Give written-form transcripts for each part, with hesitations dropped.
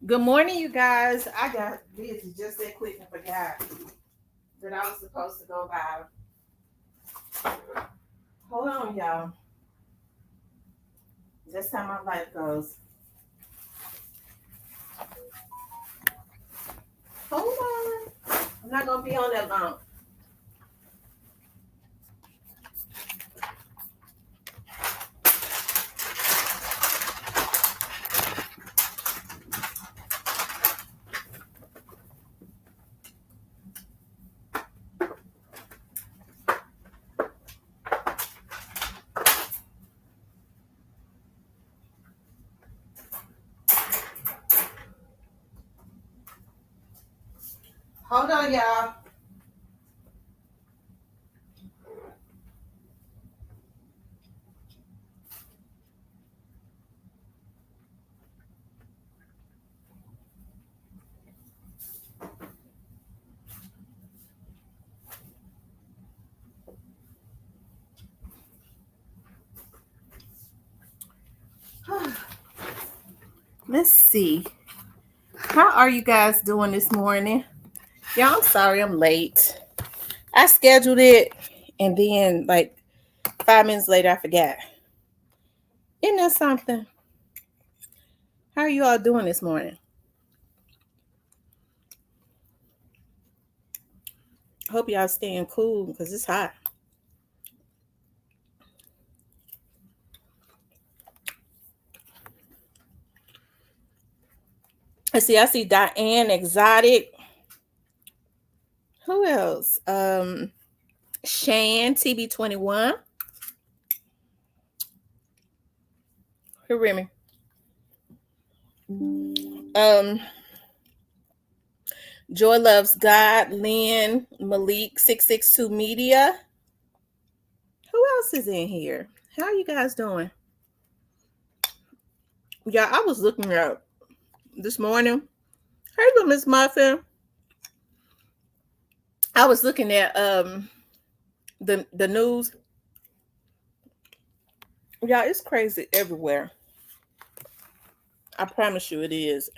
Good morning, you guys. I got busy just that quick and forgot that I was supposed to go by. Hold on, y'all. That's how my life goes. Hold on. I'm not gonna be on that long. Hold on, y'all. Let's see. How are you guys doing this morning? Yeah, I'm sorry I'm late. I scheduled it and then like 5 minutes later I forgot. Isn't that something? How are you all doing this morning? Hope y'all staying cool because it's hot. I see Diane Exotic. Who else? Shan TB21. Who Remy? Joy Loves God, Lynn, Malik 662 Media. Who else is in here? How are you guys doing? Yeah, I was looking up this morning. Hey, little Miss Muffin. I was looking at the news. Yeah, it's crazy everywhere. I promise you it is.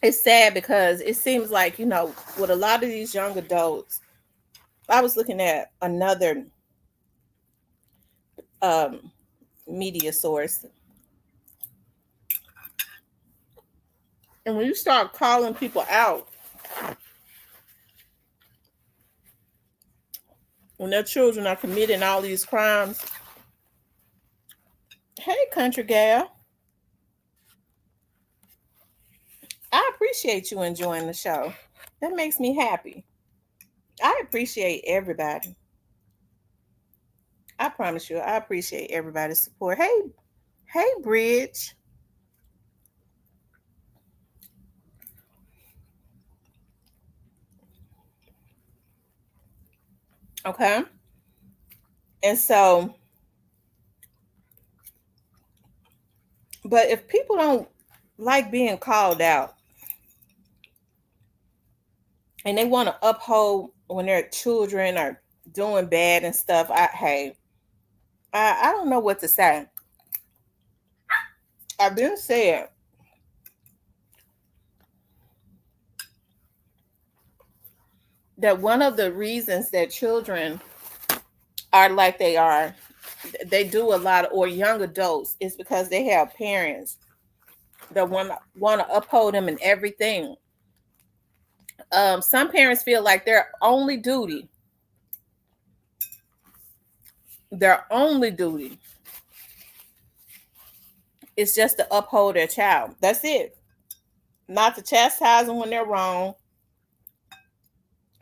It's sad because it seems like, with a lot of these young adults, I was looking at another media source. And when you start calling people out, when their children are committing all these crimes, hey, country gal, I appreciate you enjoying the show. That makes me happy. I appreciate everybody. I promise you, I appreciate everybody's support. Hey, Bridge. Okay. And so, but if people don't like being called out and they want to uphold when their children are doing bad and stuff, I don't know what to say. I've been said that one of the reasons that children are like they do a lot or young adults, is because they have parents that want to uphold them in everything. Some parents feel like their only duty is just to uphold their child. That's it. Not to chastise them when they're wrong.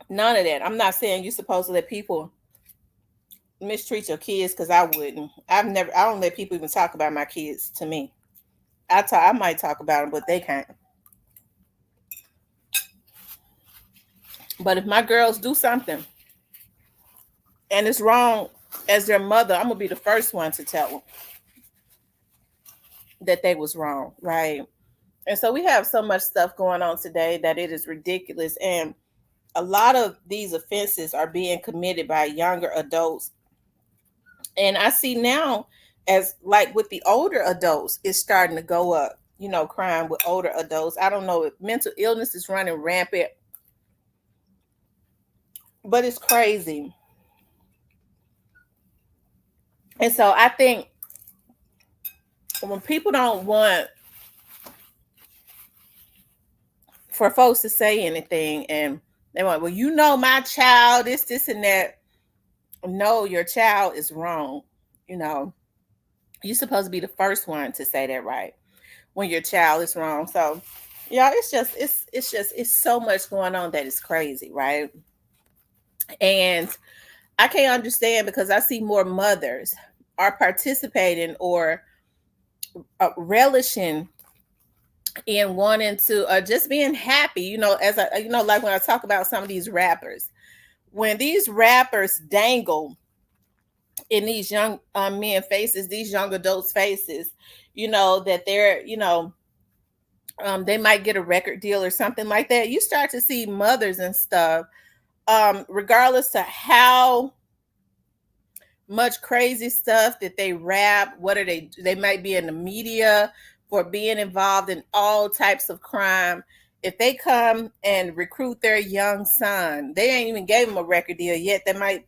None of that. I'm not saying you're supposed to let people mistreat your kids, because I wouldn't. I don't let people even talk about my kids to me. I might talk about them, but they can't. But if my girls do something and it's wrong, as their mother, I'm gonna be the first one to tell them that they was wrong, right? And so we have so much stuff going on today that it is ridiculous, and a lot of these offenses are being committed by younger adults. And I see now as like with the older adults, it's starting to go up. Crime with older adults. I don't know if mental illness is running rampant, but it's crazy. And so I think when people don't want for folks to say anything, and they want, well, my child, this, and that. No, your child is wrong. You're supposed to be the first one to say that, right? When your child is wrong. So, yeah, it's so much going on that is crazy, right? And I can't understand because I see more mothers are participating or relishing in wanting to just being happy, as like when I talk about some of these rappers, when these rappers dangle in these young men faces, these young adults faces, that they're, they might get a record deal or something like that. You start to see mothers and stuff, regardless to how much crazy stuff that they rap, what are they might be in the media for being involved in all types of crime. If they come and recruit their young son, they ain't even gave him a record deal yet, they might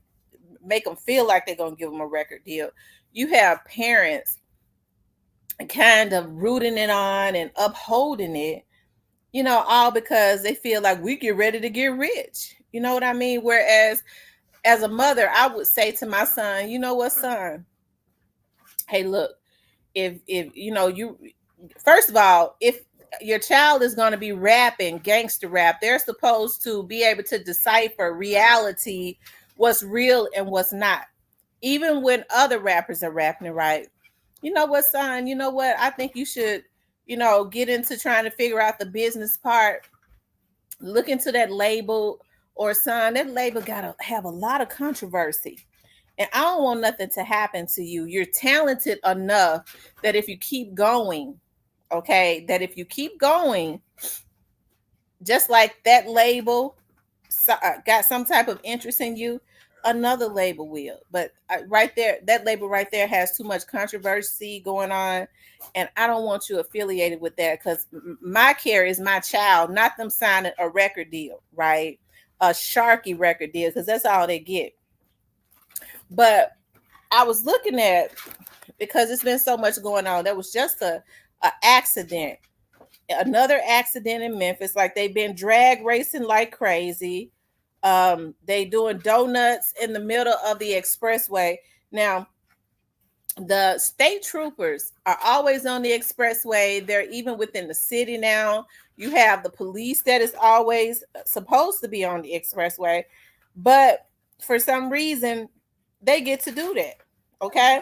make them feel like they're going to give them a record deal. You have parents kind of rooting it on and upholding it, all because they feel like we get ready to get rich. You know what I mean? Whereas as a mother, I would say to my son, you know what, son? Hey, look, if you, first of all, if your child is going to be rapping gangster rap, they're supposed to be able to decipher reality, what's real and what's not. Even when other rappers are rapping it right. You know what, son? You know what? I think you should, get into trying to figure out the business part. Look into that label, or son, that label got to have a lot of controversy. And I don't want nothing to happen to you. You're talented enough that if you keep going, okay, just like that label got some type of interest in you, another label will. But right there, that label right there has too much controversy going on, and I don't want you affiliated with that, because my care is my child, not them signing a record deal, right? A Sharky record deal, because that's all they get. But I was looking at, because it's been so much going on, there was just a accident, another accident in Memphis. Like, they've been drag racing like crazy. They doing donuts in the middle of the expressway. Now, the state troopers are always on the expressway. They're even within the city now. You have the police that is always supposed to be on the expressway, but for some reason they get to do that. Okay.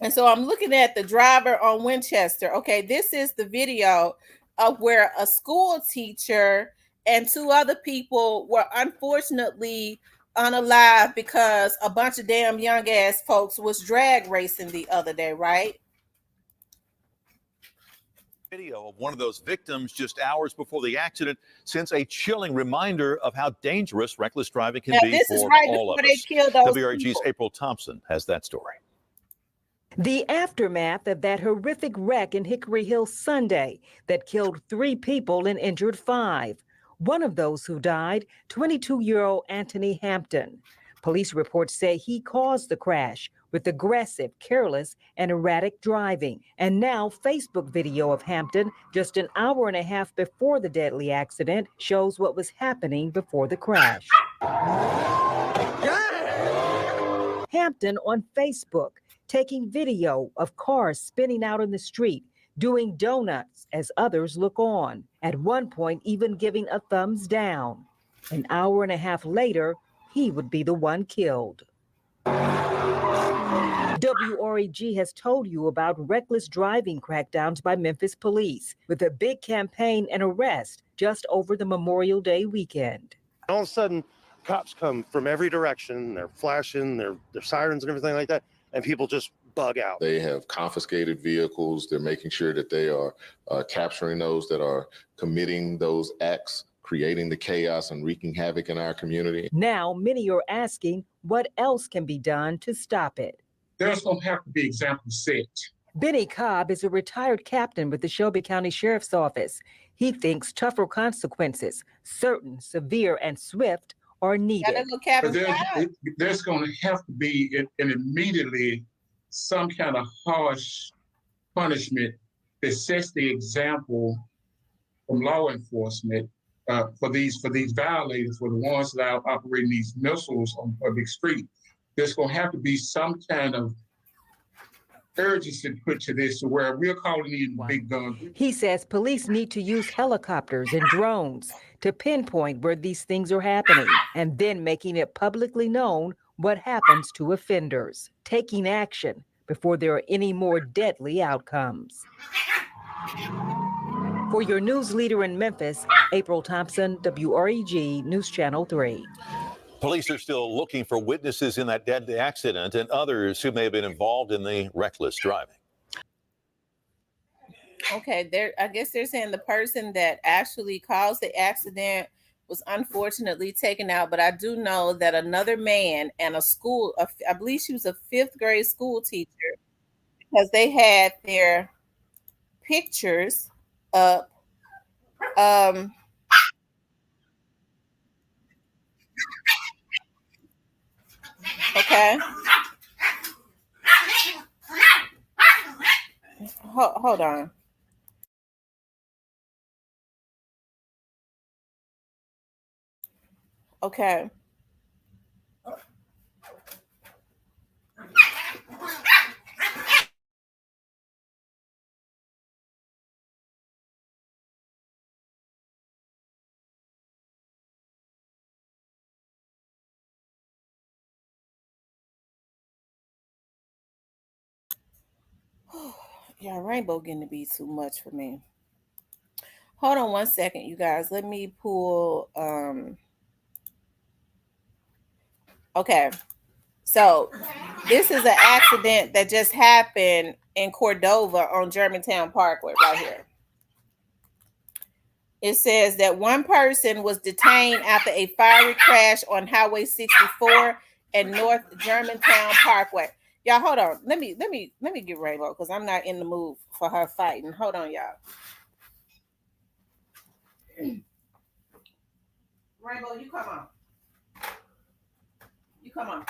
And so I'm looking at the driver on Winchester. Okay, this is the video of where a school teacher and two other people were unfortunately unalive because a bunch of damn young ass folks was drag racing the other day, right? Video of one of those victims just hours before the accident sends a chilling reminder of how dangerous reckless driving can be for all of us. WRG's April Thompson has that story. The aftermath of that horrific wreck in Hickory Hill Sunday that killed 3 people and injured 5. One of those who died, 22-year-old Anthony Hampton. Police reports say he caused the crash with aggressive, careless, and erratic driving. And now Facebook video of Hampton just an hour and a half before the deadly accident shows what was happening before the crash. Hampton on Facebook, taking video of cars spinning out in the street, doing donuts as others look on, at one point even giving a thumbs down. An hour and a half later, he would be the one killed. WREG has told you about reckless driving crackdowns by Memphis police, with a big campaign and arrest just over the Memorial Day weekend. All of a sudden, cops come from every direction. They're flashing, their sirens and everything like that. And people just bug out. They have confiscated vehicles. They're making sure that they are capturing those that are committing those acts, creating the chaos and wreaking havoc in our community. Now, many are asking what else can be done to stop it. there's going to have to be examples set. Benny Cobb is a retired captain with the Shelby County Sheriff's Office. He thinks tougher consequences, certain, severe, and swift, are needed. There's going to have to be an immediately some kind of harsh punishment that sets the example from law enforcement for these violators, for the ones that are operating these missiles on public street. There's going to have to be some kind of urgency put to this, to where we're calling in big guns. He says police need to use helicopters and drones to pinpoint where these things are happening, and then making it publicly known what happens to offenders, taking action before there are any more deadly outcomes. For your news leader in Memphis, April Thompson, WREG News Channel 3. Police are still looking for witnesses in that deadly accident and others who may have been involved in the reckless driving. Okay, I guess they're saying the person that actually caused the accident was unfortunately taken out, but I do know that another man and I believe she was a 5th grade school teacher, because they had their pictures up. Okay. Hold on. Okay. Yeah, rainbow getting to be too much for me. Hold on one second, you guys. Let me pull okay. So this is an accident that just happened in Cordova on Germantown Parkway right here. It says that one person was detained after a fiery crash on Highway 64 and North Germantown Parkway. Y'all, hold on. Let me get Rainbow, because I'm not in the mood for her fighting. Hold on, y'all. Rainbow, you come on. You come on.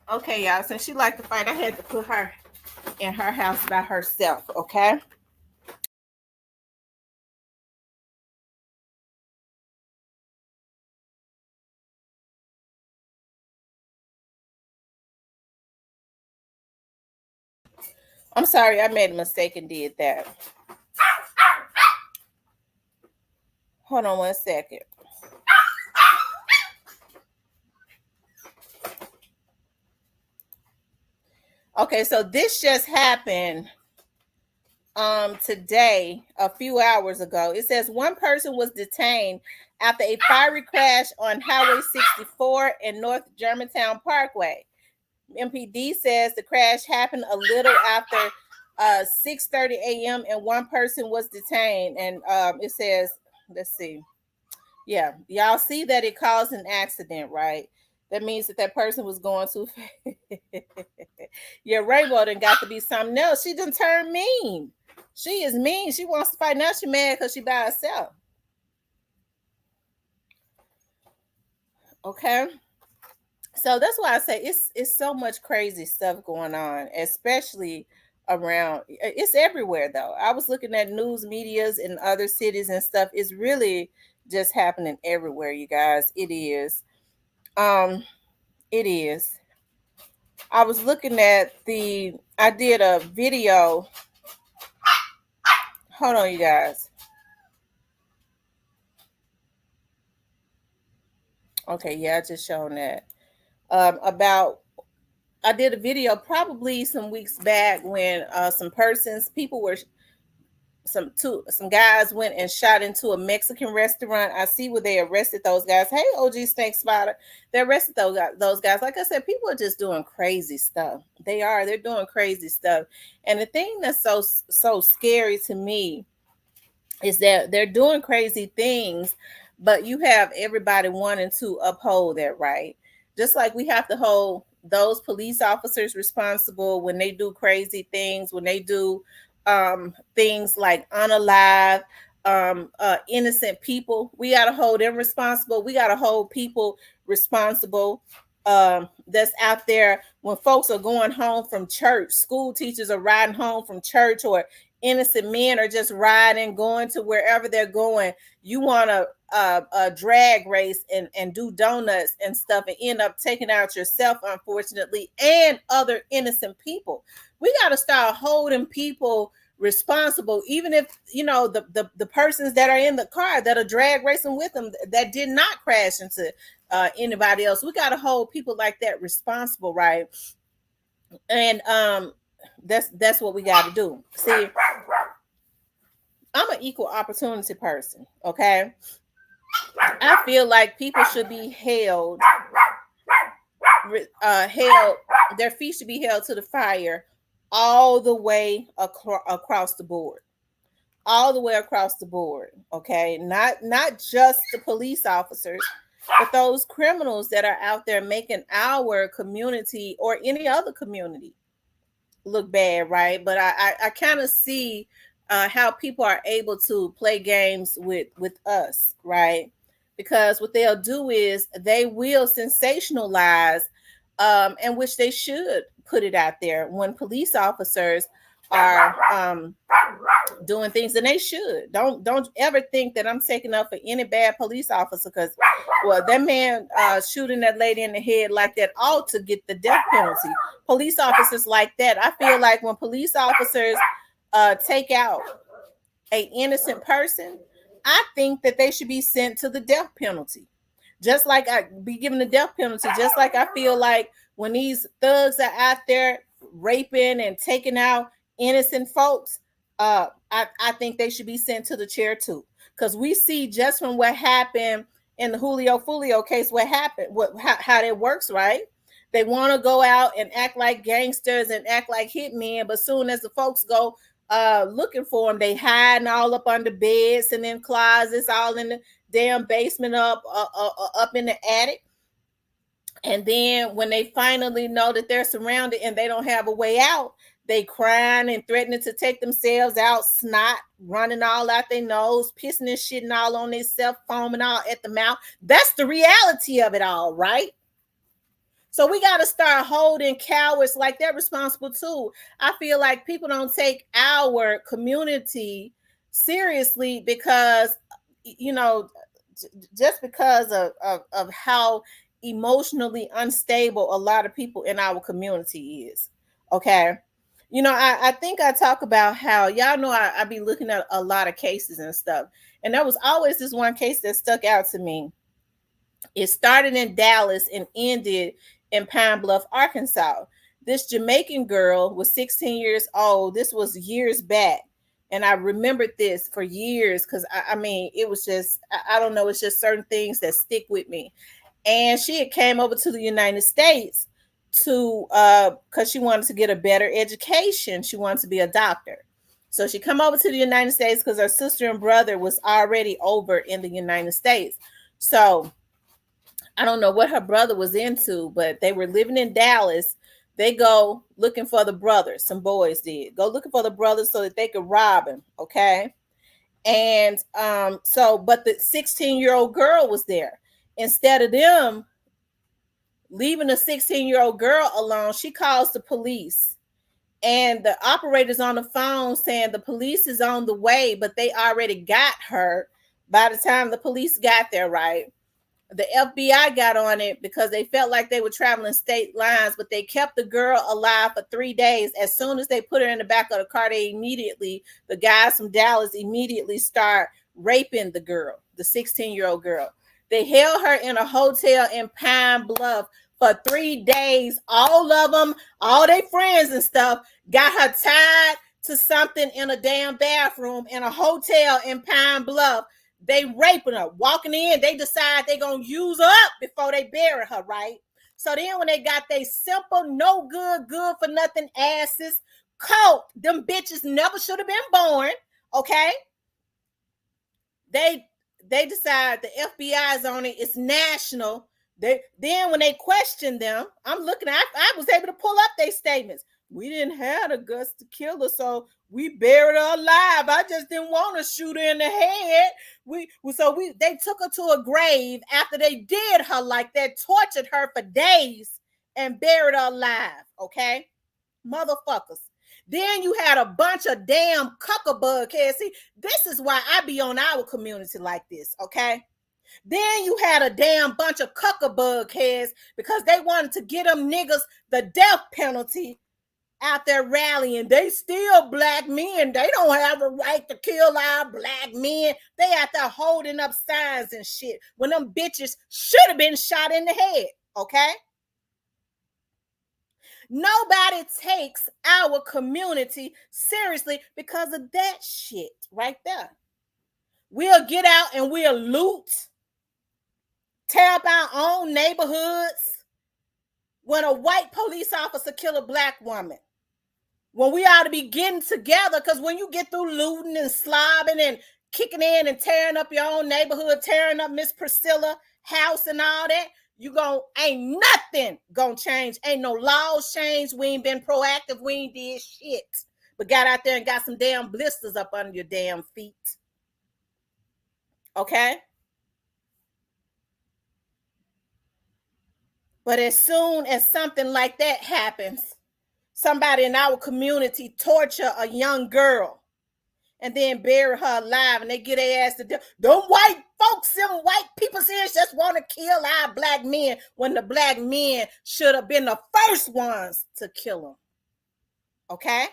Okay, y'all, since she liked to fight, I had to put her in her house by herself, okay? I'm sorry, I made a mistake and did that. Hold on one second. Okay, so this just happened today, a few hours ago. It says one person was detained after a fiery crash on Highway 64 and North Germantown Parkway. MPD says the crash happened a little after 6:30 a.m. and one person was detained. And it says, let's see. Yeah, y'all see that it caused an accident, right? That means that person was going too fast. Yeah, Rainbow done got to be something else. She done turned mean. She is mean. She wants to fight. Now she mad because she by herself. Okay. So that's why I say it's so much crazy stuff going on, especially around. It's everywhere though. I was looking at news medias in other cities and stuff. It's really just happening everywhere, you guys. It is. It is. I was looking at I did a video. Hold on, you guys. Okay, yeah, I just shown that. About I did a video probably some weeks back when some guys went and shot into a Mexican restaurant. I see where they arrested those guys. Hey, OG Snake Spider, they arrested those guys. Like I said, people are just doing crazy stuff. They're doing crazy stuff. And the thing that's so scary to me is that they're doing crazy things, but you have everybody wanting to uphold that right. Just like we have to hold those police officers responsible when they do crazy things, when they do things like unalive innocent people. We got to hold them responsible. We got to hold people responsible that's out there when folks are going home from church. School teachers are riding home from church, or innocent men are just riding, going to wherever they're going. You want to a drag race and do donuts and stuff and end up taking out yourself, unfortunately, and other innocent people. We got to start holding people responsible, even if the persons that are in the car that are drag racing with them that did not crash into anybody else. We got to hold people like that responsible, right? And that's what we got to do. See, I'm an equal opportunity person, okay? I feel like people should be held, their feet should be held to the fire all the way across the board. All the way across the board, okay? Not just the police officers, but those criminals that are out there making our community or any other community look bad, right? But I kind of see how people are able to play games with us, right? Because what they'll do is they will sensationalize, and which they should put it out there when police officers are doing things, and they should. Don't ever think that I'm taking up for any bad police officer, because that man shooting that lady in the head like that ought to get the death penalty. Police officers like that, I feel like when police officers take out an innocent person, I think that they should be sent to the death penalty. Just like I be given the death penalty, just like I feel like when these thugs are out there raping and taking out innocent folks, I think they should be sent to the chair too. Because we see just from what happened in the Julio Fulio case, what happened, how that works, right? They want to go out and act like gangsters and act like hitmen, but soon as the folks go looking for them, they hiding all up under beds and in closets, all in the damn basement, up in the attic. And then when they finally know that they're surrounded and they don't have a way out, they crying and threatening to take themselves out, snot running all out their nose, pissing and shitting all on themselves, foaming all at the mouth. That's the reality of it all, right? So we got to start holding cowards like they're responsible too. I feel like people don't take our community seriously because, just because of how emotionally unstable a lot of people in our community is. Okay. I think I talk about how, y'all know, I be looking at a lot of cases and stuff. And there was always this one case that stuck out to me. It started in Dallas and ended in Pine Bluff, Arkansas. This Jamaican girl was 16 years old. This was years back. And I remembered this for years because, I mean, it was just, I don't know, it's just certain things that stick with me. And she had came over to the United States because she wanted to get a better education. She wanted to be a doctor. So she come over to the United States because her sister and brother was already over in the United States. So I don't know what her brother was into, but they were living in Dallas. They go looking for the brothers. Some boys did go looking for the brothers so that they could rob him. Okay. And but the 16-year-old girl was there. Instead of them leaving the 16-year-old girl alone, she calls the police. And the operator's on the phone saying the police is on the way, but they already got her by the time the police got there, right? The FBI got on it because they felt like they were traveling state lines, but they kept the girl alive for 3 days. As soon as they put her in the back of the car, the guys from Dallas immediately start raping the girl, the 16-year-old girl. They held her in a hotel in Pine Bluff for 3 days. All of them, all their friends and stuff, got her tied to something in a damn bathroom in a hotel in Pine Bluff. They raping her, walking in. They decide they gonna use her up before they bury her, right? So then when they got they simple, no good, good for nothing asses caught, them bitches never should have been born, okay? They decide the FBI is on it. It's national. Then when they question them, I'm looking at, I was able to pull up their statements. We didn't have the guts to kill her, so we buried her alive. I just didn't want to shoot her in the head. They took her to a grave after they did her like that, tortured her for days, and buried her alive. Okay, motherfuckers. Then you had a bunch of damn cuckabug heads. See, this is why I be on our community like this, okay? Then you had a damn bunch of cuckabug heads because they wanted to get them niggas the death penalty out there rallying. They still black men. They don't have a right to kill our black men. They out there holding up signs and shit when them bitches should have been shot in the head, okay? Nobody takes our community seriously because of that shit right there. We'll get out and we'll loot, tear up our own neighborhoods when a white police officer kill a black woman. When we ought to be getting together, because when you get through looting and slobbing and kicking in and tearing up your own neighborhood, tearing up Miss Priscilla's house and all that, ain't nothing gonna change. Ain't no laws changed. We ain't been proactive. We ain't did shit. But got out there and got some damn blisters up under your damn feet. Okay? But as soon as something like that happens, somebody in our community torture a young girl and then bury her alive, and they get their ass to death. Them white folks, them white people just want to kill our black men when the black men should have been the first ones to kill them. Okay?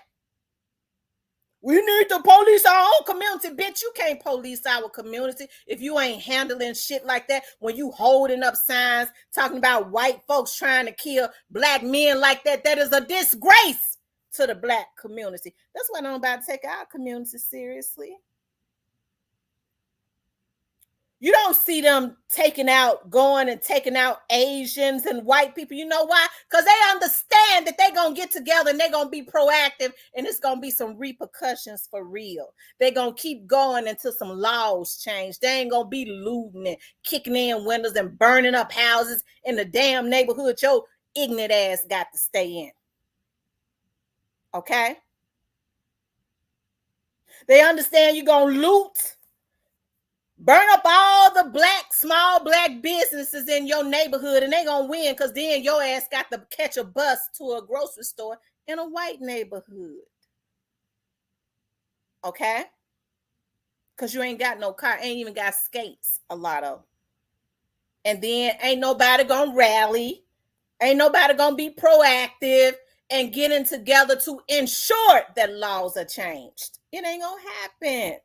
We need to police our own community. Bitch, you can't police our community if you ain't handling shit like that. When you holding up signs talking about white folks trying to kill black men like that, that is a disgrace to the black community. That's why I'm about to take our community seriously. You don't see them going and taking out Asians and white people. You know why? Because they understand that they're going to get together and they're going to be proactive and it's going to be some repercussions for real. They're going to keep going until some laws change. They ain't going to be looting and kicking in windows and burning up houses in the damn neighborhood your ignorant ass got to stay in. Okay? They understand you're going to loot, burn up all the small black businesses in your neighborhood, and they gonna win because then your ass got to catch a bus to a grocery store in a white neighborhood. Okay? Because you ain't got no car, ain't even got skates, a lot of them. And then ain't nobody gonna rally, ain't nobody gonna be proactive and getting together to ensure that laws are changed. It ain't gonna happen.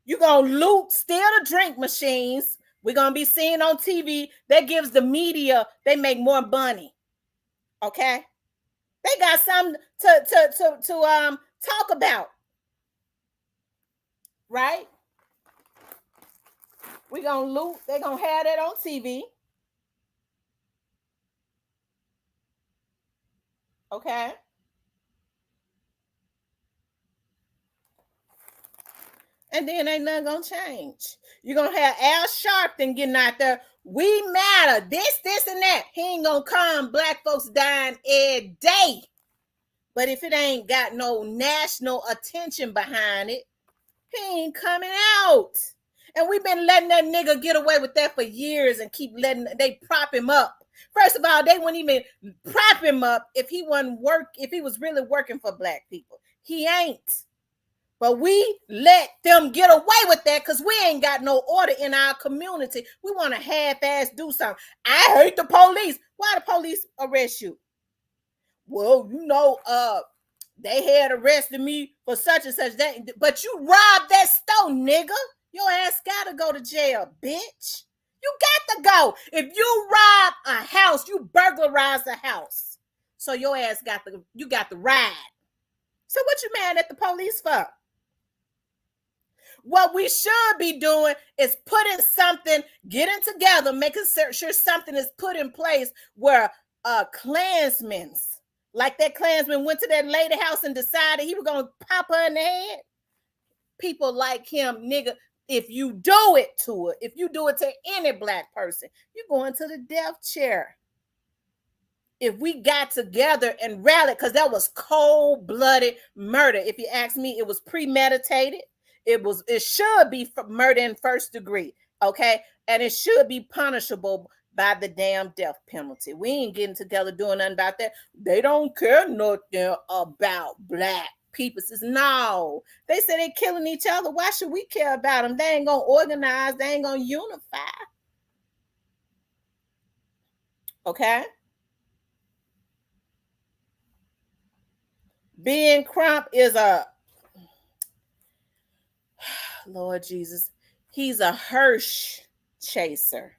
You're going to loot, steal the drink machines. We're going to be seeing on TV. That gives the media, they make more money. Okay? They got something to talk about. Right? We're going to loot. They're going to have that on TV. Okay? And then ain't nothing gonna change. You're gonna have Al Sharpton getting out there. We matter. This, and that. He ain't gonna calm black folks dying every day. But if it ain't got no national attention behind it, he ain't coming out. And we've been letting that nigga get away with that for years and keep they prop him up. First of all, they wouldn't even prop him up if he was really working for black people. He ain't. But we let them get away with that because we ain't got no order in our community. We want to half-ass do something. I hate the police. Why the police arrest you? Well, they had arrested me for such and such. But you robbed that store, nigga. Your ass gotta go to jail, bitch. You got to go. If you rob a house, you burglarize a house. So your ass you got the ride. So what you mad at the police for? What we should be doing is putting something, getting together, making sure something is put in place where Klansmen, like that Klansman went to that lady house and decided he was going to pop her in the head. People like him, nigga, if you do it to her, if you do it to any black person, you're going to the death chair. If we got together and rallied, because that was cold-blooded murder. If you ask me, it was premeditated. It should be murder in first degree, okay? And it should be punishable by the damn death penalty. We ain't getting together doing nothing about that. They don't care nothing about black people. Says no. They say they're killing each other. Why should we care about them? They ain't gonna organize. They ain't gonna unify. Okay? Ben Crump is a Lord Jesus. He's a Hirsch chaser.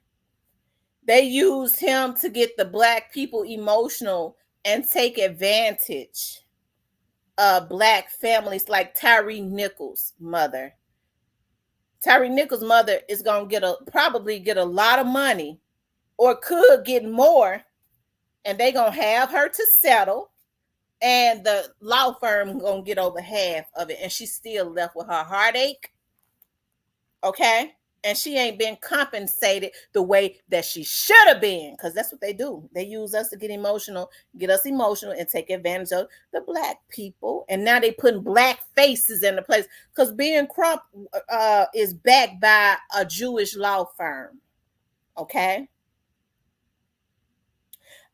They used him to get the black people emotional and take advantage of black families like Tyree Nichols' mother. Tyree Nichols' mother is going to probably get a lot of money or could get more, and they're going to have her to settle, and the law firm going to get over half of it, and she's still left with her heartache. Okay? And she ain't been compensated the way that she should have been, because that's what they do. They use us to get us emotional and take advantage of the black people. And now they putting black faces in the place, because Ben Crump is backed by a Jewish law firm. Okay?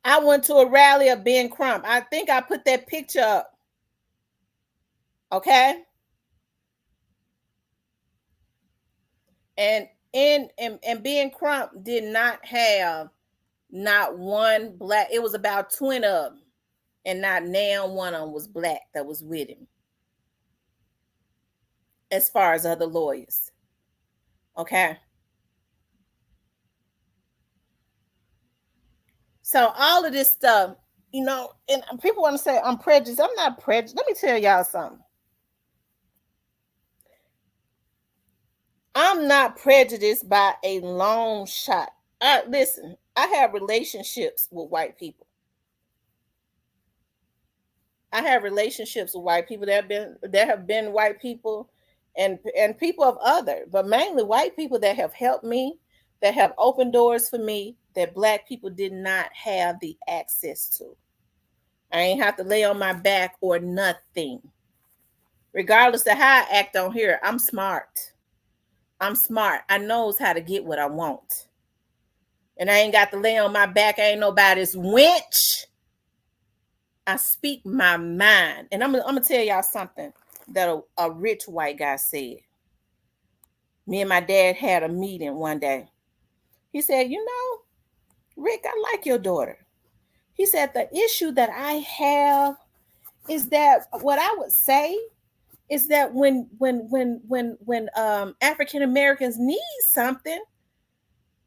I went to a rally of Ben Crump. I think I put that picture up. Okay? And Ben Crump did not have not one black. It was about 20 of them, and not now one of them was black that was with him, as far as other lawyers. Okay. So all of this stuff, and people want to say I'm prejudiced. I'm not prejudiced. Let me tell y'all something. I'm not prejudiced by a long shot. Listen, I have relationships with white people. I have relationships with white people. There have been white people and people of other, but mainly white people that have helped me, that have opened doors for me that black people did not have the access to. I ain't have to lay on my back or nothing. Regardless of how I act on here, I'm smart. I knows how to get what I want. And I ain't got to lay on my back. I ain't nobody's wench. I speak my mind. And I'm going to tell y'all something that a rich white guy said. Me and my dad had a meeting one day. He said, Rick, I like your daughter. He said, the issue that I have is that what I would say is that when African Americans need something,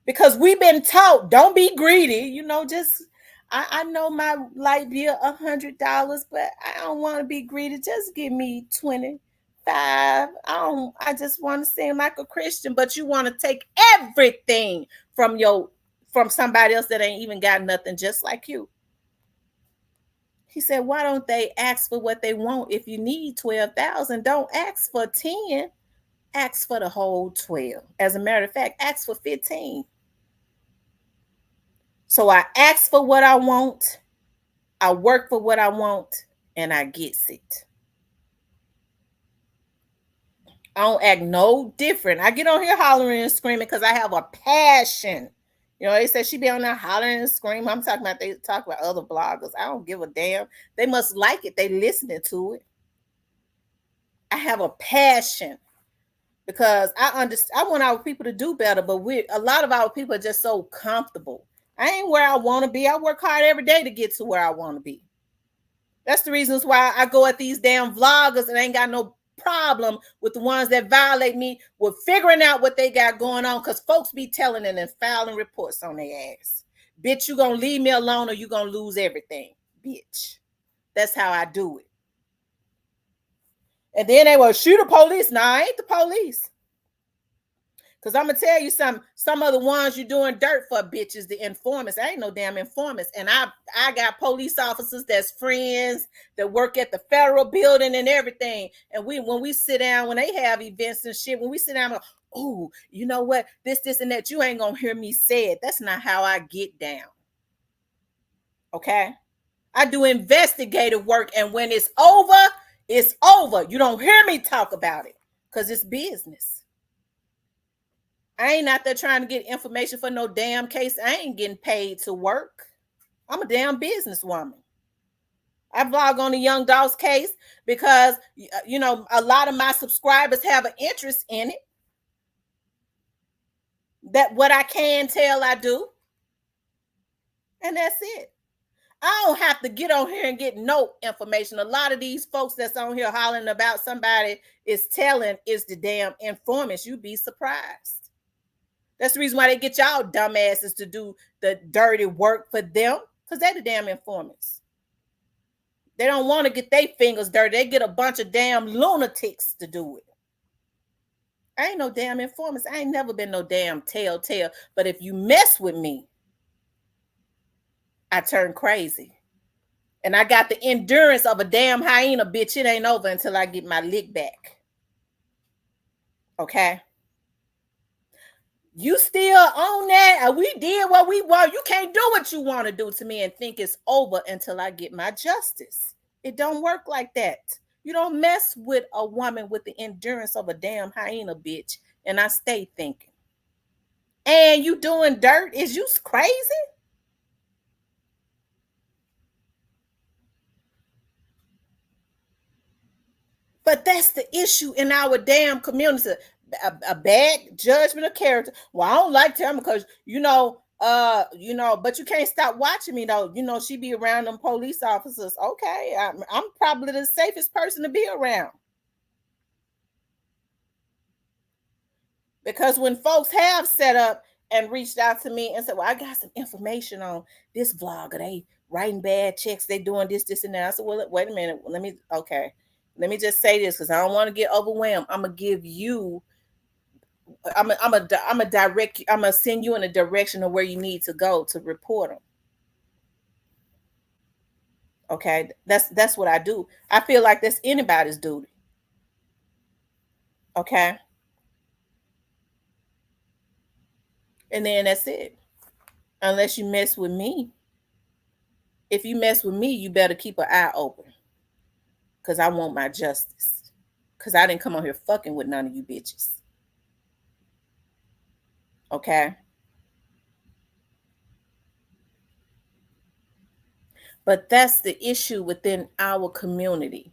because we've been taught, don't be greedy, I know my light bill $100, but I don't want to be greedy. Just give me 25. I just want to seem like a Christian, but you want to take everything from somebody else that ain't even got nothing, just like you. He said, why don't they ask for what they want? If you need 12,000, don't ask for 10. Ask for the whole 12. As a matter of fact, ask for 15. So I ask for what I want, I work for what I want, and I gets it. I don't act no different. I get on here hollering and screaming because I have a passion. They said she be on there hollering and screaming. I'm talking about, they talk about other bloggers. I don't give a damn. They must like it. They listening to it. I have a passion because I want our people to do better, but a lot of our people are just so comfortable. I ain't where I want to be. I work hard every day to get to where I want to be. That's the reasons why I go at these damn vloggers and ain't got no problem with the ones that violate me with figuring out what they got going on, because folks be telling them and filing reports on their ass. Bitch, you gonna leave me alone or you gonna lose everything, bitch. That's how I do it. And then they will shoot the police. Nah, I ain't the police. Because I'm going to tell you some of the ones you're doing dirt for, bitches, the informants. I ain't no damn informants. And I got police officers that's friends that work at the federal building and everything. And when we sit down, when they have events and shit, when we sit down, oh, you know what? This, and that, you ain't going to hear me say it. That's not how I get down. Okay? I do investigative work. And when it's over, it's over. You don't hear me talk about it because it's business. I ain't out there trying to get information for no damn case. I ain't getting paid to work. I'm a damn businesswoman. I vlog on the Young Dogs case because, you know, a lot of my subscribers have an interest in it. That what I can tell, I do. And that's it. I don't have to get on here and get no information. A lot of these folks that's on here hollering about somebody is telling is the damn informants. You'd be surprised. That's the reason why they get y'all dumbasses to do the dirty work for them, because they're the damn informants. They don't want to get their fingers dirty. They get a bunch of damn lunatics to do it. I ain't no damn informants. I ain't never been no damn telltale. But if you mess with me, I turn crazy. And I got the endurance of a damn hyena, bitch. It ain't over until I get my lick back. Okay? You still on that? We did what we want. You can't do what you want to do to me and think it's over until I get my justice. It don't work like that. You don't mess with a woman with the endurance of a damn hyena, bitch. And I stay thinking. And you doing dirt? Is you crazy? But that's the issue in our damn community. A bad judgment of character. Well, I don't like Tamara because but you can't stop watching me though. You know, she be around them police officers. Okay, I'm probably the safest person to be around. Because when folks have set up and reached out to me and said, well, I got some information on this vlogger. They writing bad checks. They doing this, and that. I said, well, wait a minute. Let me just say this because I don't want to get overwhelmed. I'm gonna give you. I'm a direct. I'm gonna send you in a direction of where you need to go to report them. Okay, that's what I do. I feel like that's anybody's duty. Okay, and then that's it. Unless you mess with me. If you mess with me, you better keep an eye open. Because I want my justice. Because I didn't come on here fucking with none of you bitches. Okay? But that's the issue within our community.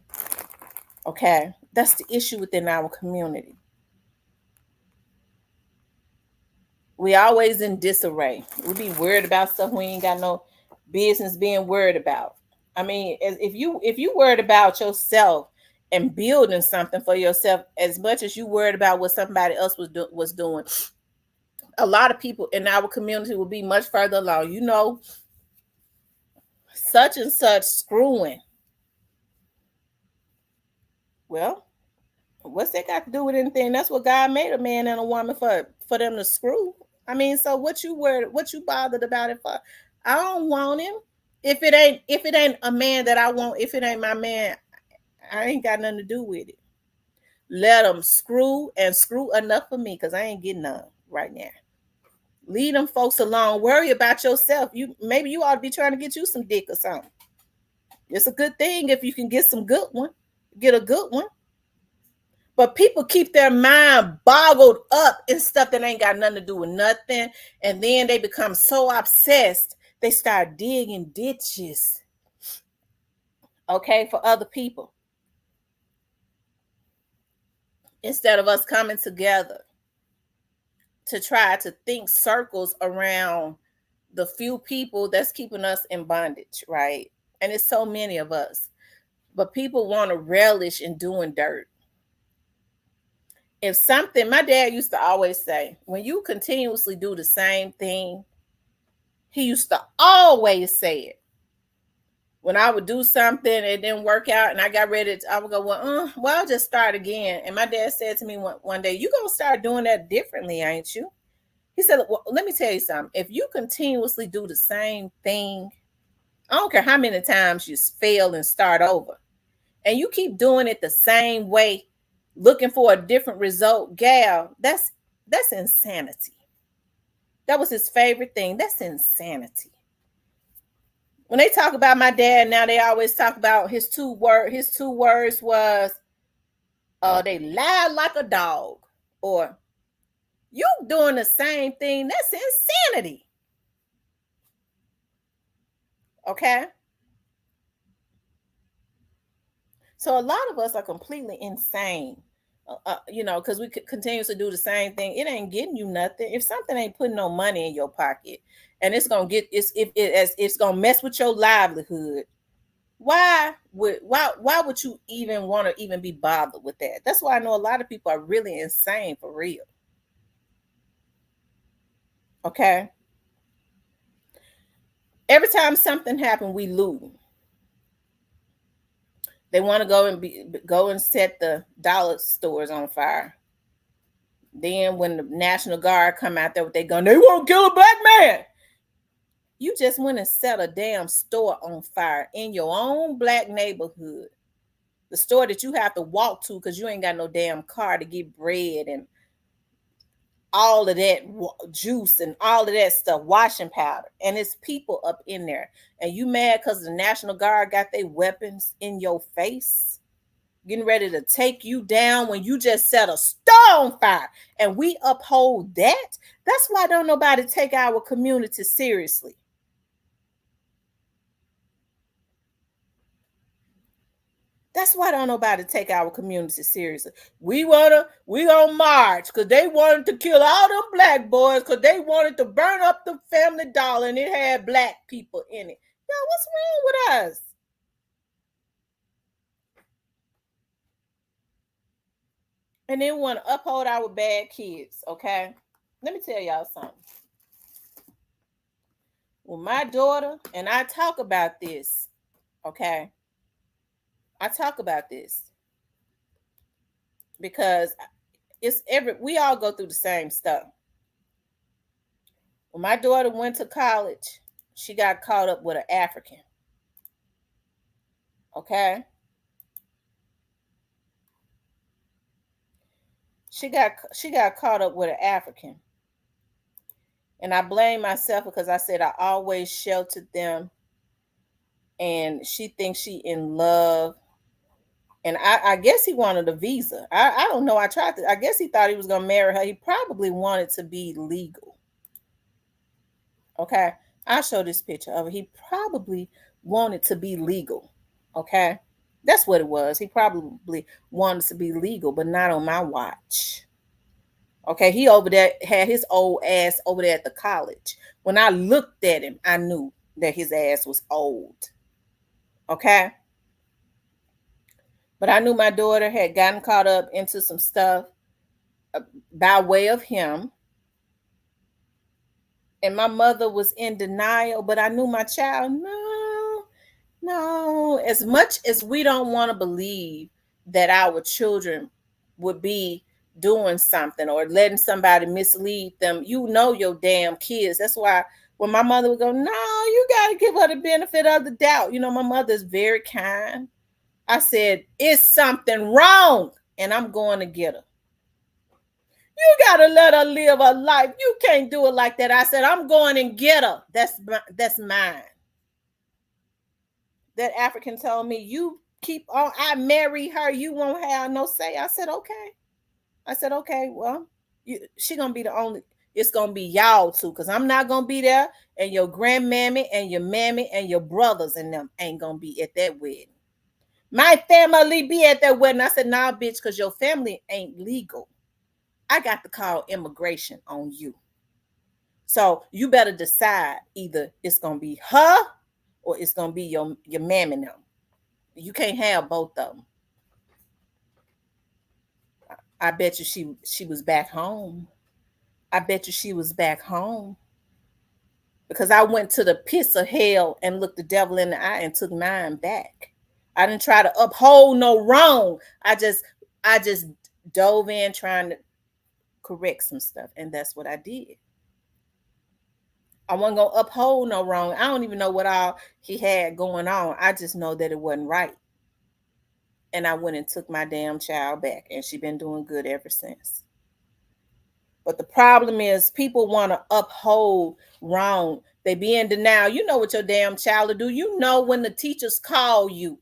Okay? That's the issue within our community. We always in disarray. We be worried about stuff we ain't got no business being worried about. I mean, if you worried about yourself and building something for yourself as much as you worried about what somebody else was doing, a lot of people in our community will be much further along. You know, such and such screwing. Well, what's that got to do with anything? That's what God made a man and a woman for them to screw. I mean, so what you bothered about it for? I don't want him. If it ain't a man that I want, if it ain't my man, I ain't got nothing to do with it. Let them screw enough for me because I ain't getting none right now. Leave them folks alone. Worry about yourself. Maybe you ought to be trying to get you some dick or something. It's a good thing if you can get some good one. Get a good one. But people keep their mind boggled up in stuff that ain't got nothing to do with nothing. And then they become so obsessed, they start digging ditches. Okay, for other people. Instead of us coming together to try to think circles around the few people that's keeping us in bondage, right? And it's so many of us. But people want to relish in doing dirt. if something, my dad used to always say, when you continuously do the same thing, he used to always say it. When I would do something, it didn't work out, and I got ready to, I would go, well, I'll just start again. And my dad said to me one day, you gonna start doing that differently, ain't you? He said, well, let me tell you something. If you continuously do the same thing, I don't care how many times you fail and start over, and you keep doing it the same way, looking for a different result, gal, that's insanity. That was his favorite thing. That's insanity. When they talk about my dad now, they always talk about his two words was they lie like a dog, or you doing the same thing. That's insanity. Okay? So a lot of us are completely insane. Because we continue to do the same thing. It ain't getting you nothing. If something ain't putting no money in your pocket, and it's gonna mess with your livelihood, why would you even want to even be bothered with that? That's why I know a lot of people are really insane for real. Okay. Every time something happens, we lose. They want to go and set the dollar stores on fire. Then when the National Guard come out there with their gun, they won't kill a black man. You just went and set a damn store on fire in your own black neighborhood. The store that you have to walk to because you ain't got no damn car to get bread and all of that juice and all of that stuff, washing powder. And it's people up in there. And you mad because the National Guard got their weapons in your face, getting ready to take you down when you just set a store on fire. And we uphold that. That's why don't nobody take our community seriously. That's why don't nobody take our community seriously. We gonna march because they wanted to kill all them black boys because they wanted to burn up the Family Dollar and it had black people in it. Yo, what's wrong with us? And then want to uphold our bad kids, okay? Let me tell y'all something. Well, my daughter, and I talk about this, okay? I talk about this because we all go through the same stuff. When my daughter went to college, she got caught up with an African. Okay? She got caught up with an African. And I blame myself because I said I always sheltered them. And she thinks she in love. And I guess he wanted a visa. I don't know. I guess he thought he was going to marry her. He probably wanted to be legal. Okay? I'll show this picture of it. He probably wanted to be legal. Okay? That's what it was. He probably wanted to be legal, but not on my watch. Okay? He over there had his old ass over there at the college. When I looked at him, I knew that his ass was old. Okay? But I knew my daughter had gotten caught up into some stuff by way of him. And my mother was in denial, but I knew my child, no. As much as we don't want to believe that our children would be doing something or letting somebody mislead them, you know your damn kids. That's why when my mother would go, no, you got to give her the benefit of the doubt. You know, my mother's very kind. I said, it's something wrong, and I'm going to get her. You got to let her live her life. You can't do it like that. I said, I'm going and get her. That's mine. That African told me, you keep on, I marry her, you won't have no say. I said, okay. Well, she going to be the only, it's going to be y'all two, because I'm not going to be there, and your grandmammy and your mammy and your brothers and them ain't going to be at that wedding. My family be at that wedding. I said, nah, bitch, because your family ain't legal. I got to call immigration on you. So you better decide either it's going to be her or it's going to be your mammy now. You can't have both of them. I bet you she was back home. I bet you she was back home. Because I went to the pits of hell and looked the devil in the eye and took mine back. I didn't try to uphold no wrong. I just dove in trying to correct some stuff, and that's what I did. I wasn't gonna uphold no wrong. I don't even know what all he had going on. I just know that it wasn't right. And I went and took my damn child back, and she been doing good ever since. But the problem is people want to uphold wrong. They be in denial. You know what your damn child will do. You know when the teachers call you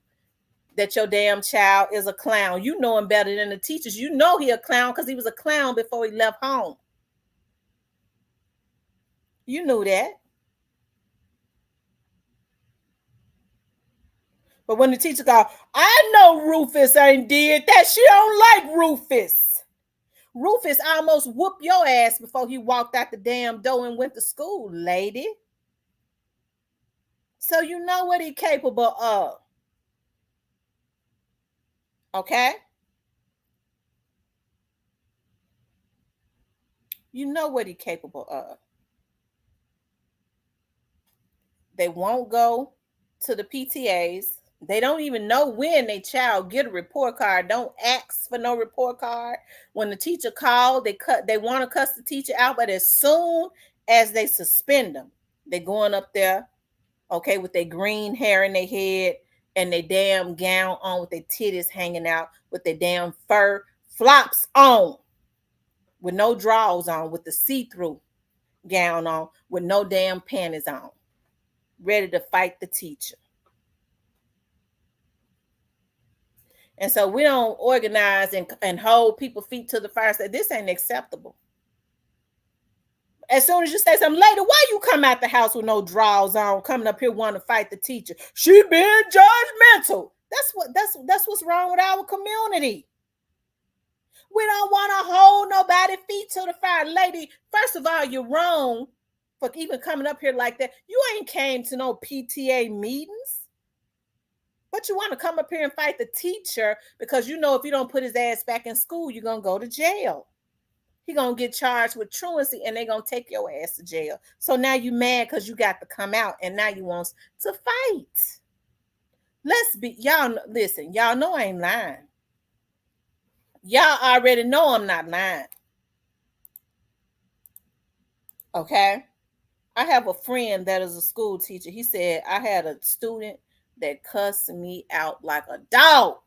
that your damn child is a clown. You know him better than the teachers. You know he a clown because he was a clown before he left home. You knew that. But when the teacher called, I know Rufus ain't did that. She don't like Rufus. Rufus almost whooped your ass before he walked out the damn door and went to school, lady. So you know what he capable of. Okay? You know what he capable of. They won't go to the PTAs. They don't even know when their child get a report card. Don't ask for no report card. When the teacher called, they want to cuss the teacher out, but as soon as they suspend them, they going up there, okay, with their green hair in their head and their damn gown on with their titties hanging out, with their damn fur flops on, with no drawers on, with the see-through gown on, with no damn panties on, ready to fight the teacher. And so we don't organize and hold people's feet to the fire and say, this ain't acceptable. As soon as you say something later, why you come out the house with no drawers on, coming up here wanting to fight the teacher? She being judgmental. That's what's wrong with our community. We don't want to hold nobody's feet to the fire. Lady, first of all, you're wrong for even coming up here like that. You ain't came to no PTA meetings. But you want to come up here and fight the teacher because you know if you don't put his ass back in school, you're going to go to jail. He's going to get charged with truancy and they're going to take your ass to jail. So now you mad because you got to come out and now you want to fight. Y'all listen, y'all know I ain't lying. Y'all already know I'm not lying. Okay? I have a friend that is a school teacher. He said, I had a student that cussed me out like a dog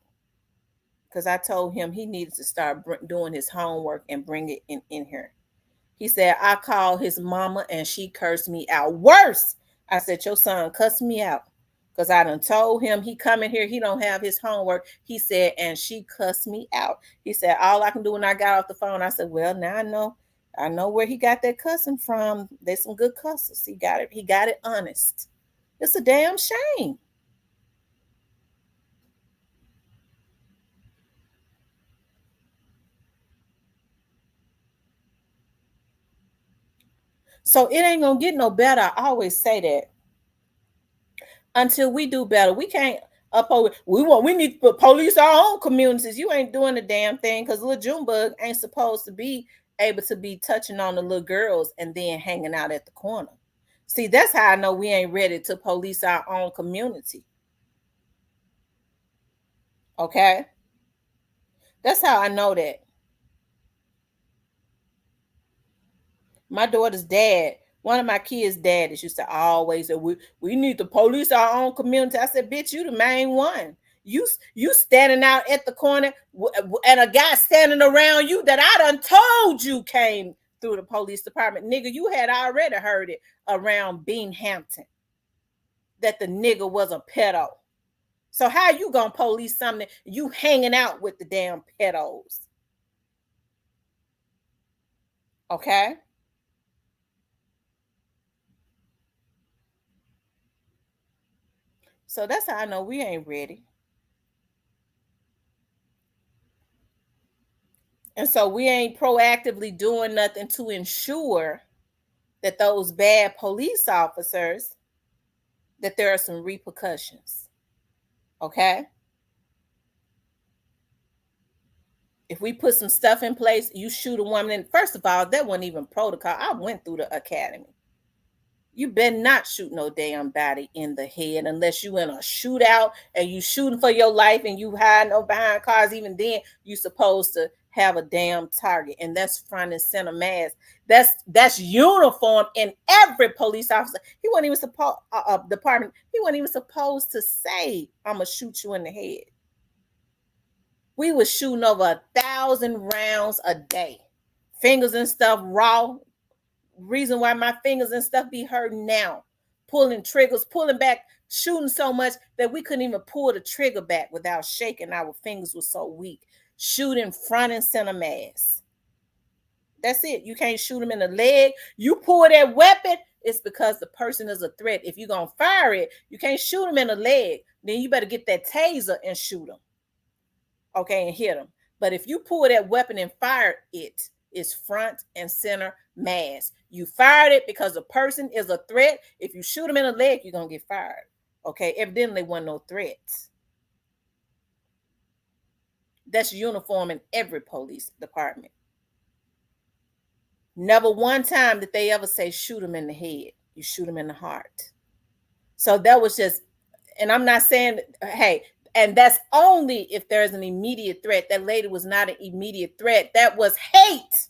because I told him he needed to start doing his homework and bring it in here. He said, I called his mama and she cursed me out worse. I said, your son cussed me out because I done told him he come in here, he don't have his homework. He said, and she cussed me out. He said, all I can do when I got off the phone, I said, well, now I know where he got that cussing from. There's some good cusses. He got it honest. It's a damn shame. So it ain't gonna get no better. I always say that. Until we do better, we can't uphold. We need to police our own communities. You ain't doing the damn thing because little Junebug ain't supposed to be able to be touching on the little girls and then hanging out at the corner. See, that's how I know we ain't ready to police our own community. Okay? That's how I know that. My daughter's dad, one of my kids' daddies used to always say, we need to police our own community. I said, bitch, you the main one. You standing out at the corner and a guy standing around you that I done told you came through the police department. Nigga, you had already heard it around Beanhampton that the nigga was a pedo. So how you gonna police something you hanging out with the damn pedos? Okay? So that's how I know we ain't ready. And so we ain't proactively doing nothing to ensure that those bad police officers, that there are some repercussions. Okay? If we put some stuff in place, you shoot a woman, and first of all, that wasn't even protocol. I went through the academy. You better not shoot no damn body in the head unless you in a shootout and you shooting for your life and you hiding behind cars. Even then, you supposed to have a damn target, and that's front and center mass. That's uniform in every police officer. He wasn't even supposed department. He wasn't even supposed to say, "I'm gonna shoot you in the head." We was shooting over 1,000 rounds a day, fingers and stuff raw. Reason why my fingers and stuff be hurting now, pulling triggers, pulling back, shooting so much that we couldn't even pull the trigger back without shaking. Our fingers were so weak. Shooting front and center mass. That's it. You can't shoot them in the leg. You pull that weapon, it's because the person is a threat. If you're gonna fire it, you can't shoot them in the leg. Then you better get that taser and shoot them, okay, and hit them. But if you pull that weapon and fire it, it's front and center mass. You fired it because the person is a threat. If you shoot them in the leg, you're going to get fired. Okay, evidently there wasn't no threats. That's uniform in every police department. Never one time did they ever say shoot them in the head. You shoot them in the heart. So that was just, and I'm not saying, hey, and that's only if there's an immediate threat. That lady was not an immediate threat. That was hate.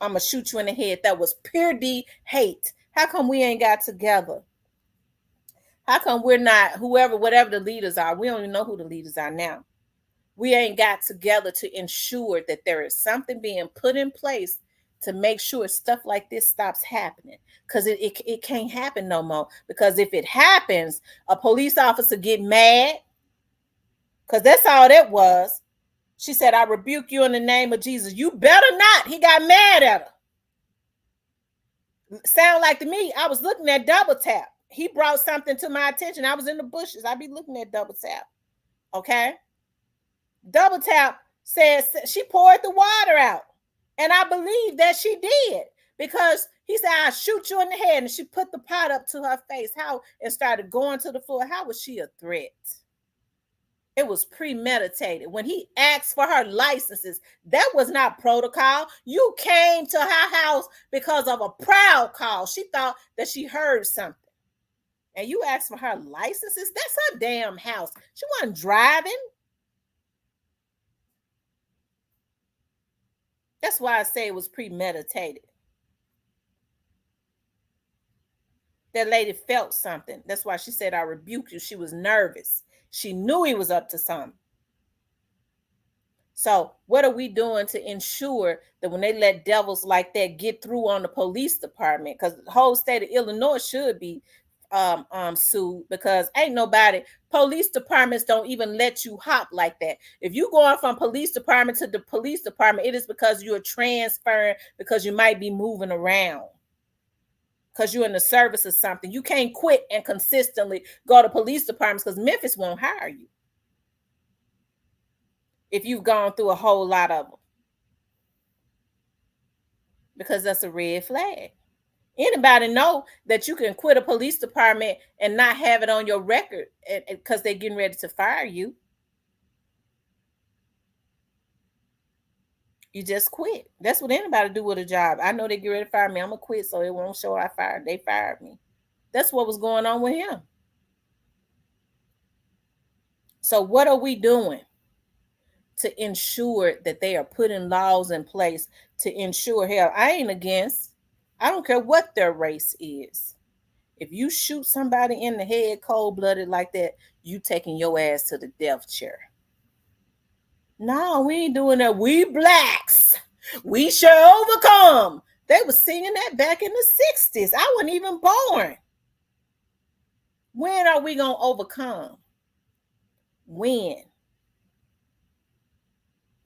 I'm going to shoot you in the head. That was pure D hate. How come we ain't got together? How come we're not, whatever the leaders are, we don't even know who the leaders are now. We ain't got together to ensure that there is something being put in place to make sure stuff like this stops happening. Because it can't happen no more. Because if it happens, a police officer get mad. Because that's all that was. She said, "I rebuke you in the name of Jesus." You better not. He got mad at her. Sound like to me, I was looking at Double Tap. He brought something to my attention. I was in the bushes. I be looking at Double Tap. Okay. Double Tap says she poured the water out. And I believe that she did. Because he said, "I'll shoot you in the head." And she put the pot up to her face. And started going to the floor. How was she a threat? It was premeditated. When he asked for her licenses, that was not protocol. You came to her house because of a proud call. She thought that she heard something. And you asked for her licenses? That's her damn house. She wasn't driving. That's why I say it was premeditated. That lady felt something. That's why she said, "I rebuke you." She was nervous. She knew he was up to something. So what are we doing to ensure that when they let devils like that get through on the police department? Because the whole state of Illinois should be sued, because ain't nobody, police departments don't even let you hop like that. If you going from police department to the police department, it is because you're transferring, because you might be moving around, because you're in the service or something. You can't quit and consistently go to police departments, because Memphis won't hire you if you've gone through a whole lot of them, because that's a red flag. Anybody know that you can quit a police department and not have it on your record because they're getting ready to fire you? You just quit. That's what anybody do with a job. I know they get ready to fire me. I'm going to quit so it won't show I fired. They fired me. That's what was going on with him. So what are we doing to ensure that they are putting laws in place to ensure, hell, I ain't against, I don't care what their race is. If you shoot somebody in the head cold-blooded like that, you taking your ass to the death chair. No, we ain't doing that. We blacks, we shall overcome. They were singing that back in the 60s. I wasn't even born. When are we going to overcome? When?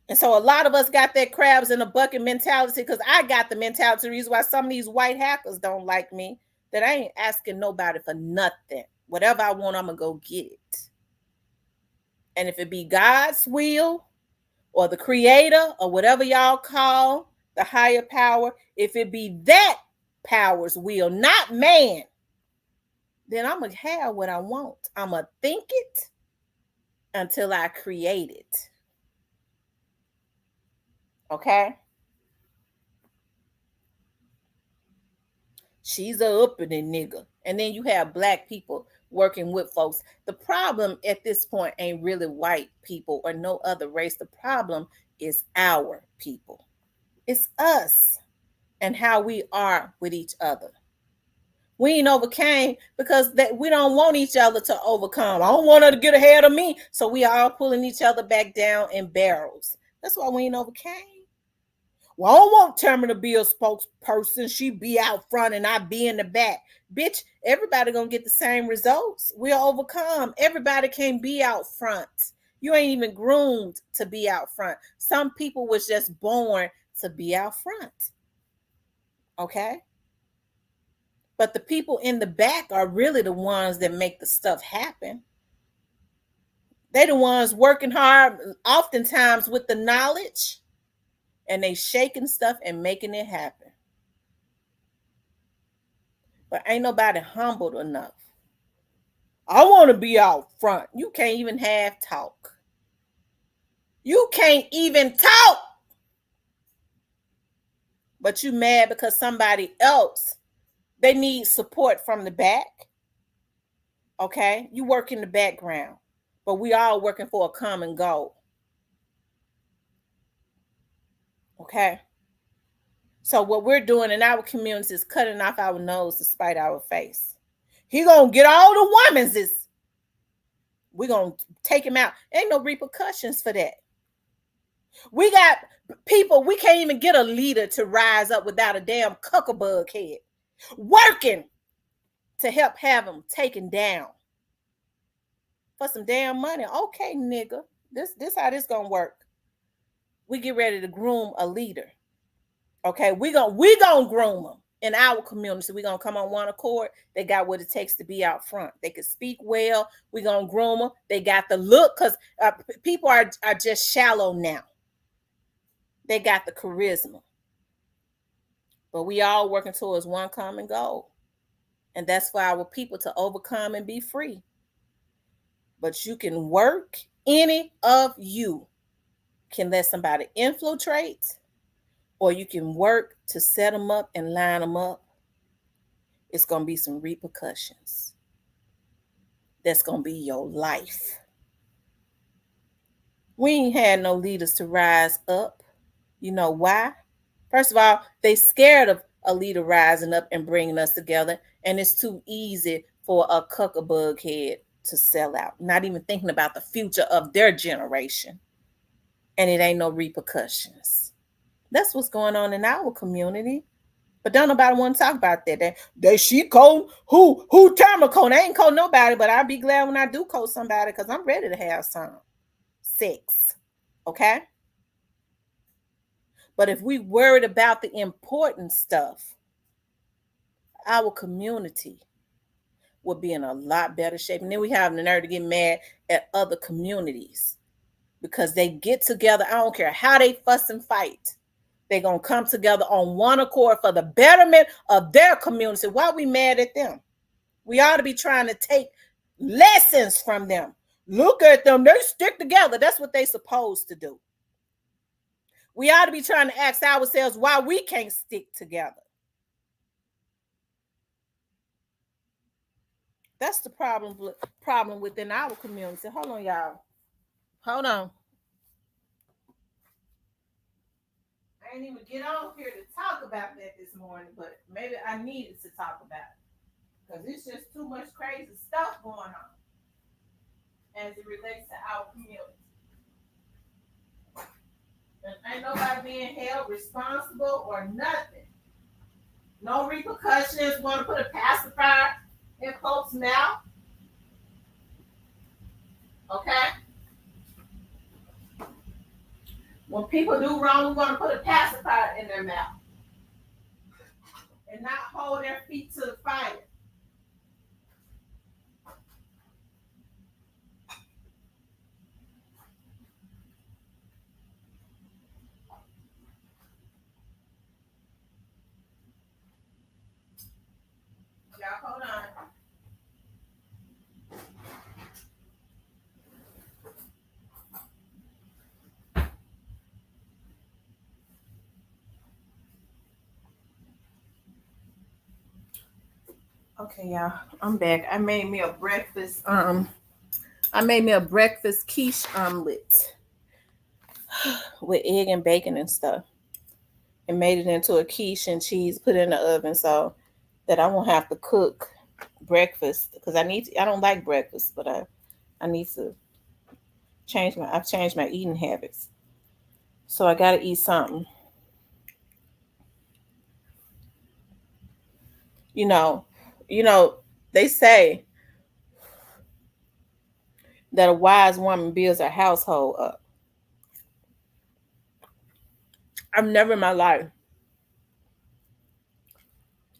And so a lot of us got that crabs in a bucket mentality, because I got the mentality. The reason why some of these white hackers don't like me, that I ain't asking nobody for nothing. Whatever I want, I'm going to go get it. And if it be God's will or the creator or whatever y'all call the higher power, if it be that power's will, not man, then I'm going to have what I want. I'm going to think it until I create it. Okay? She's a uppity nigga. And then you have black people working with folks. The problem at this point ain't really white people or no other race. The problem is our people. It's us and how we are with each other. We ain't overcame because that we don't want each other to overcome. I don't want her to get ahead of me. So we all pulling each other back down in barrels. That's why we ain't overcame. Well, I don't want Tamara to be a spokesperson. She be out front and I be in the back. Bitch, everybody gonna get the same results. We'll overcome. Everybody can't be out front. You ain't even groomed to be out front. Some people was just born to be out front. Okay? But the people in the back are really the ones that make the stuff happen. They the ones working hard, oftentimes with the knowledge, and they shaking stuff and making it happen. But ain't nobody humbled enough. I want to be out front. You can't even have talk. You can't even talk. But you mad because somebody else, they need support from the back. Okay? You work in the background. But we all working for a common goal. Okay? So what we're doing in our community is cutting off our nose to spite our face. He gonna get all the women's. We're gonna take him out. Ain't no repercussions for that. We got people, we can't even get a leader to rise up without a damn cuckabug head working to help have them taken down for some damn money. Okay, nigga, this how this gonna work. We get ready to groom a leader. Okay, we gonna groom them in our community. We gonna come on one accord. They got what it takes to be out front. They can speak well. We gonna groom them. They got the look because people are just shallow now. They got the charisma. But we all working towards one common goal. And that's for our people to overcome and be free. But you can work, any of you can let somebody infiltrate, or you can work to set them up and line them up. It's going to be some repercussions. That's going to be your life. We ain't had no leaders to rise up. You know why? First of all, they scared of a leader rising up and bringing us together, and it's too easy for a cuckabug head to sell out, not even thinking about the future of their generation. And it ain't no repercussions. That's what's going on in our community. But don't nobody want to talk about that. That she code who Tamara code. I ain't code nobody, but I'll be glad when I do code somebody because I'm ready to have some sex. Okay? But if we worried about the important stuff, our community would be in a lot better shape. And then we have the nerve to get mad at other communities because they get together. I don't care how they fuss and fight. They're going to come together on one accord for the betterment of their community. Why are we mad at them? We ought to be trying to take lessons from them. Look at them. They stick together. That's what they're supposed to do. We ought to be trying to ask ourselves why we can't stick together. That's the problem within our community. Hold on, y'all. Hold on. I didn't even get on here to talk about that this morning, but maybe I needed to talk about it because it's just too much crazy stuff going on as it relates to our community. And ain't nobody being held responsible or nothing. No repercussions. Want to put a pacifier in folks' mouth? Okay? When people do wrong, we want to put a pacifier in their mouth and not hold their feet to the fire. Y'all hold on. Okay, y'all, I'm back. I made me a breakfast. I made me a breakfast quiche omelet with egg and bacon and stuff, and made it into a quiche and cheese. Put it in the oven so that I won't have to cook breakfast because I need to. I don't like breakfast, but I need to change my. I've changed my eating habits, so I got to eat something. You know, you know. They say that a wise woman builds her household up. I've never in my life,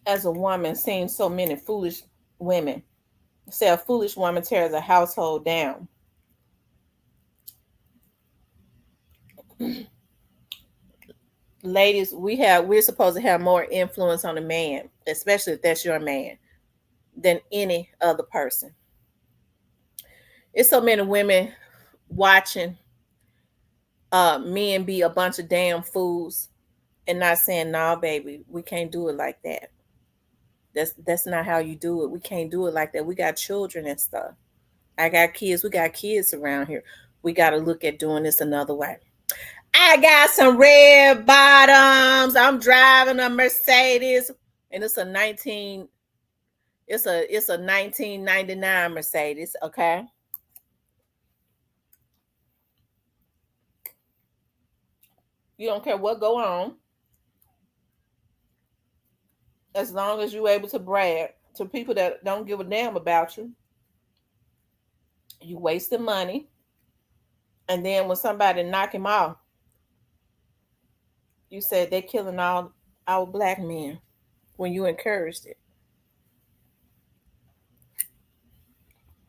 as a woman, seen so many foolish women. Say a foolish woman tears a household down. Ladies, we're supposed to have more influence on a man, especially if that's your man, than any other person. It's so many women watching men be a bunch of damn fools and not saying, "Nah, baby, we can't do it like that. That's not how you do it. We can't do it like that. We got children and stuff. I got kids. We got kids around here. We got to look at doing this another way." I got some red bottoms. I'm driving a Mercedes, and it's a 1999 Mercedes. Okay, you don't care what go on, as long as you're able to brag to people that don't give a damn about you. You wasting money, and then when somebody knock him off, you said they're killing all our black men when you encouraged it.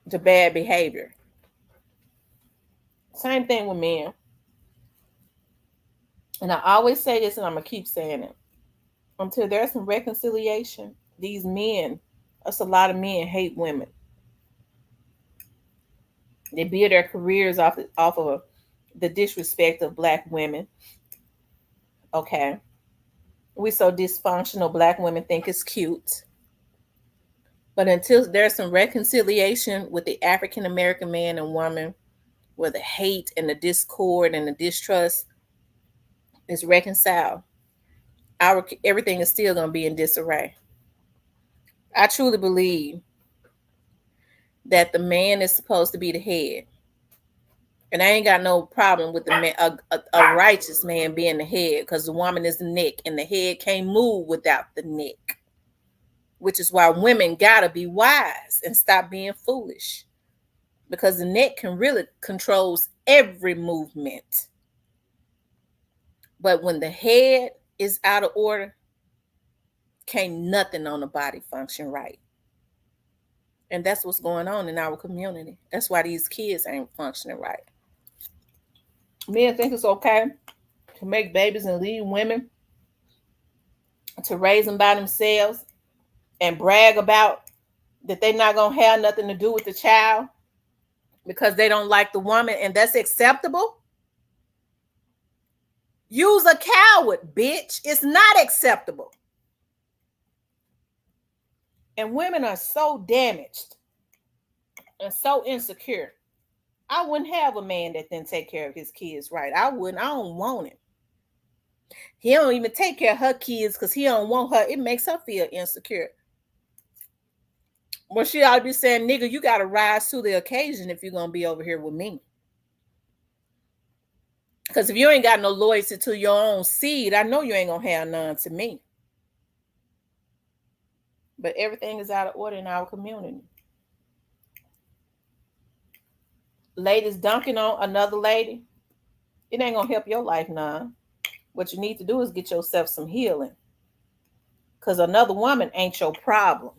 The bad behavior. Same thing with men. And I always say this, and I'm gonna keep saying it until there's some reconciliation. These men, that's a lot of men hate women. They build their careers off of the disrespect of black women. Okay, we so dysfunctional. Black women think it's cute, but until there's some reconciliation with the African American man and woman, where the hate and the discord and the distrust is reconciled, our everything is still gonna be in disarray. I truly believe that the man is supposed to be the head. And I ain't got no problem with the man, a righteous man being the head, because the woman is the neck, and the head can't move without the neck. Which is why women gotta be wise and stop being foolish, because the neck can really controls every movement. But when the head is out of order, can't nothing on the body function right. And that's what's going on in our community. That's why these kids ain't functioning right. Men think it's okay to make babies and leave women to raise them by themselves and brag about that they're not going to have nothing to do with the child because they don't like the woman, and that's acceptable. Use a coward, bitch. It's not acceptable. And women are so damaged and so insecure. I wouldn't have a man that didn't take care of his kids right. I wouldn't. I don't want him. He don't even take care of her kids because he don't want her. It makes her feel insecure. Well, she ought to be saying, "Nigga, you got to rise to the occasion if you're going to be over here with me. Because if you ain't got no loyalty to your own seed, I know you ain't going to have none to me." But everything is out of order in our community. Ladies dunking on another lady, it ain't going to help your life none. What you need to do is get yourself some healing. Because another woman ain't your problem.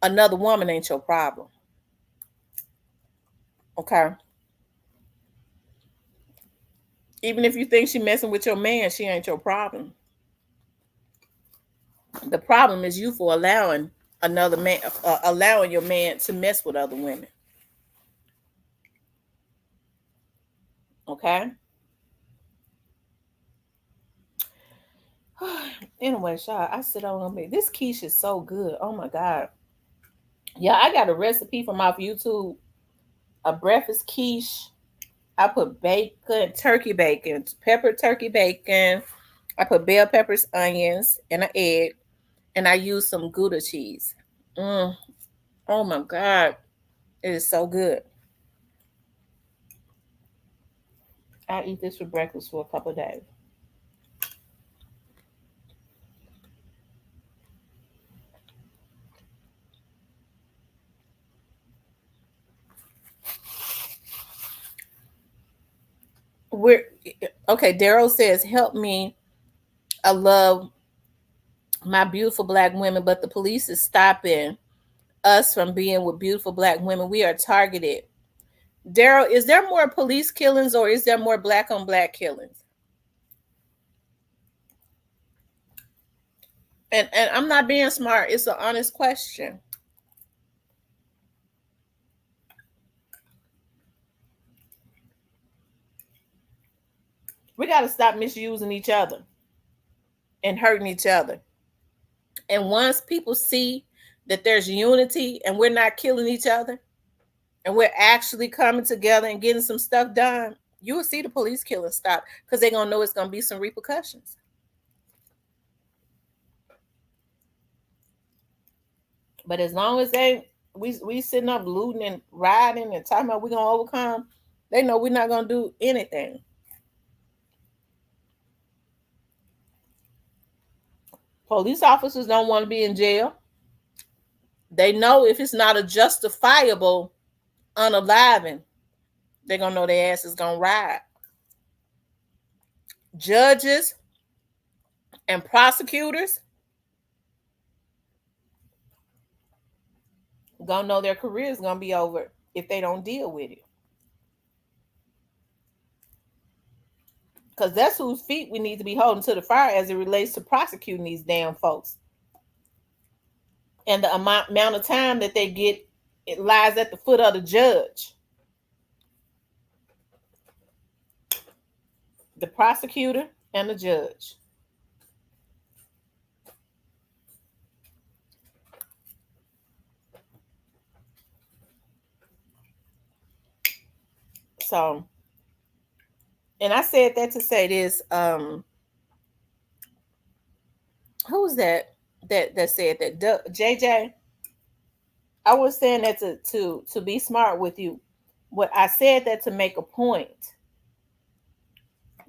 Another woman ain't your problem. Okay? Even if you think she messing with your man, she ain't your problem. The problem is you for allowing another man, allowing your man to mess with other women. Okay? Anyway, Shaw, I sit on me. This quiche is so good. Oh my God. Yeah, I got a recipe from off YouTube. A breakfast quiche. I put bacon, turkey bacon, pepper turkey bacon. I put bell peppers, onions, and an egg. And I use some Gouda cheese. Mm. Oh my God. It is so good. I eat this for breakfast for a couple of days. We're okay. Daryl says, "Help me. I love my beautiful black women, but the police is stopping us from being with beautiful black women. We are targeted." Daryl, is there more police killings or is there more black on black killings? And I'm not being smart. It's an honest question. We got to stop misusing each other and hurting each other. And once people see that there's unity and we're not killing each other and we're actually coming together and getting some stuff done, you will see the police killing stop because they're going to know it's going to be some repercussions. But as long as we sitting up looting and riding and talking about we're going to overcome, they know we're not going to do anything. Police officers don't want to be in jail. They know if it's not a justifiable unaliving, they're going to know their ass is going to ride. Judges and prosecutors going to know their career is going to be over if they don't deal with it. Because that's whose feet we need to be holding to the fire as it relates to prosecuting these damn folks. And the amount of time that they get, it lies at the foot of the judge. The prosecutor and the judge. So, and I said that to say this. Who's that said that? JJ. I was saying that to be smart with you. What I said that to make a point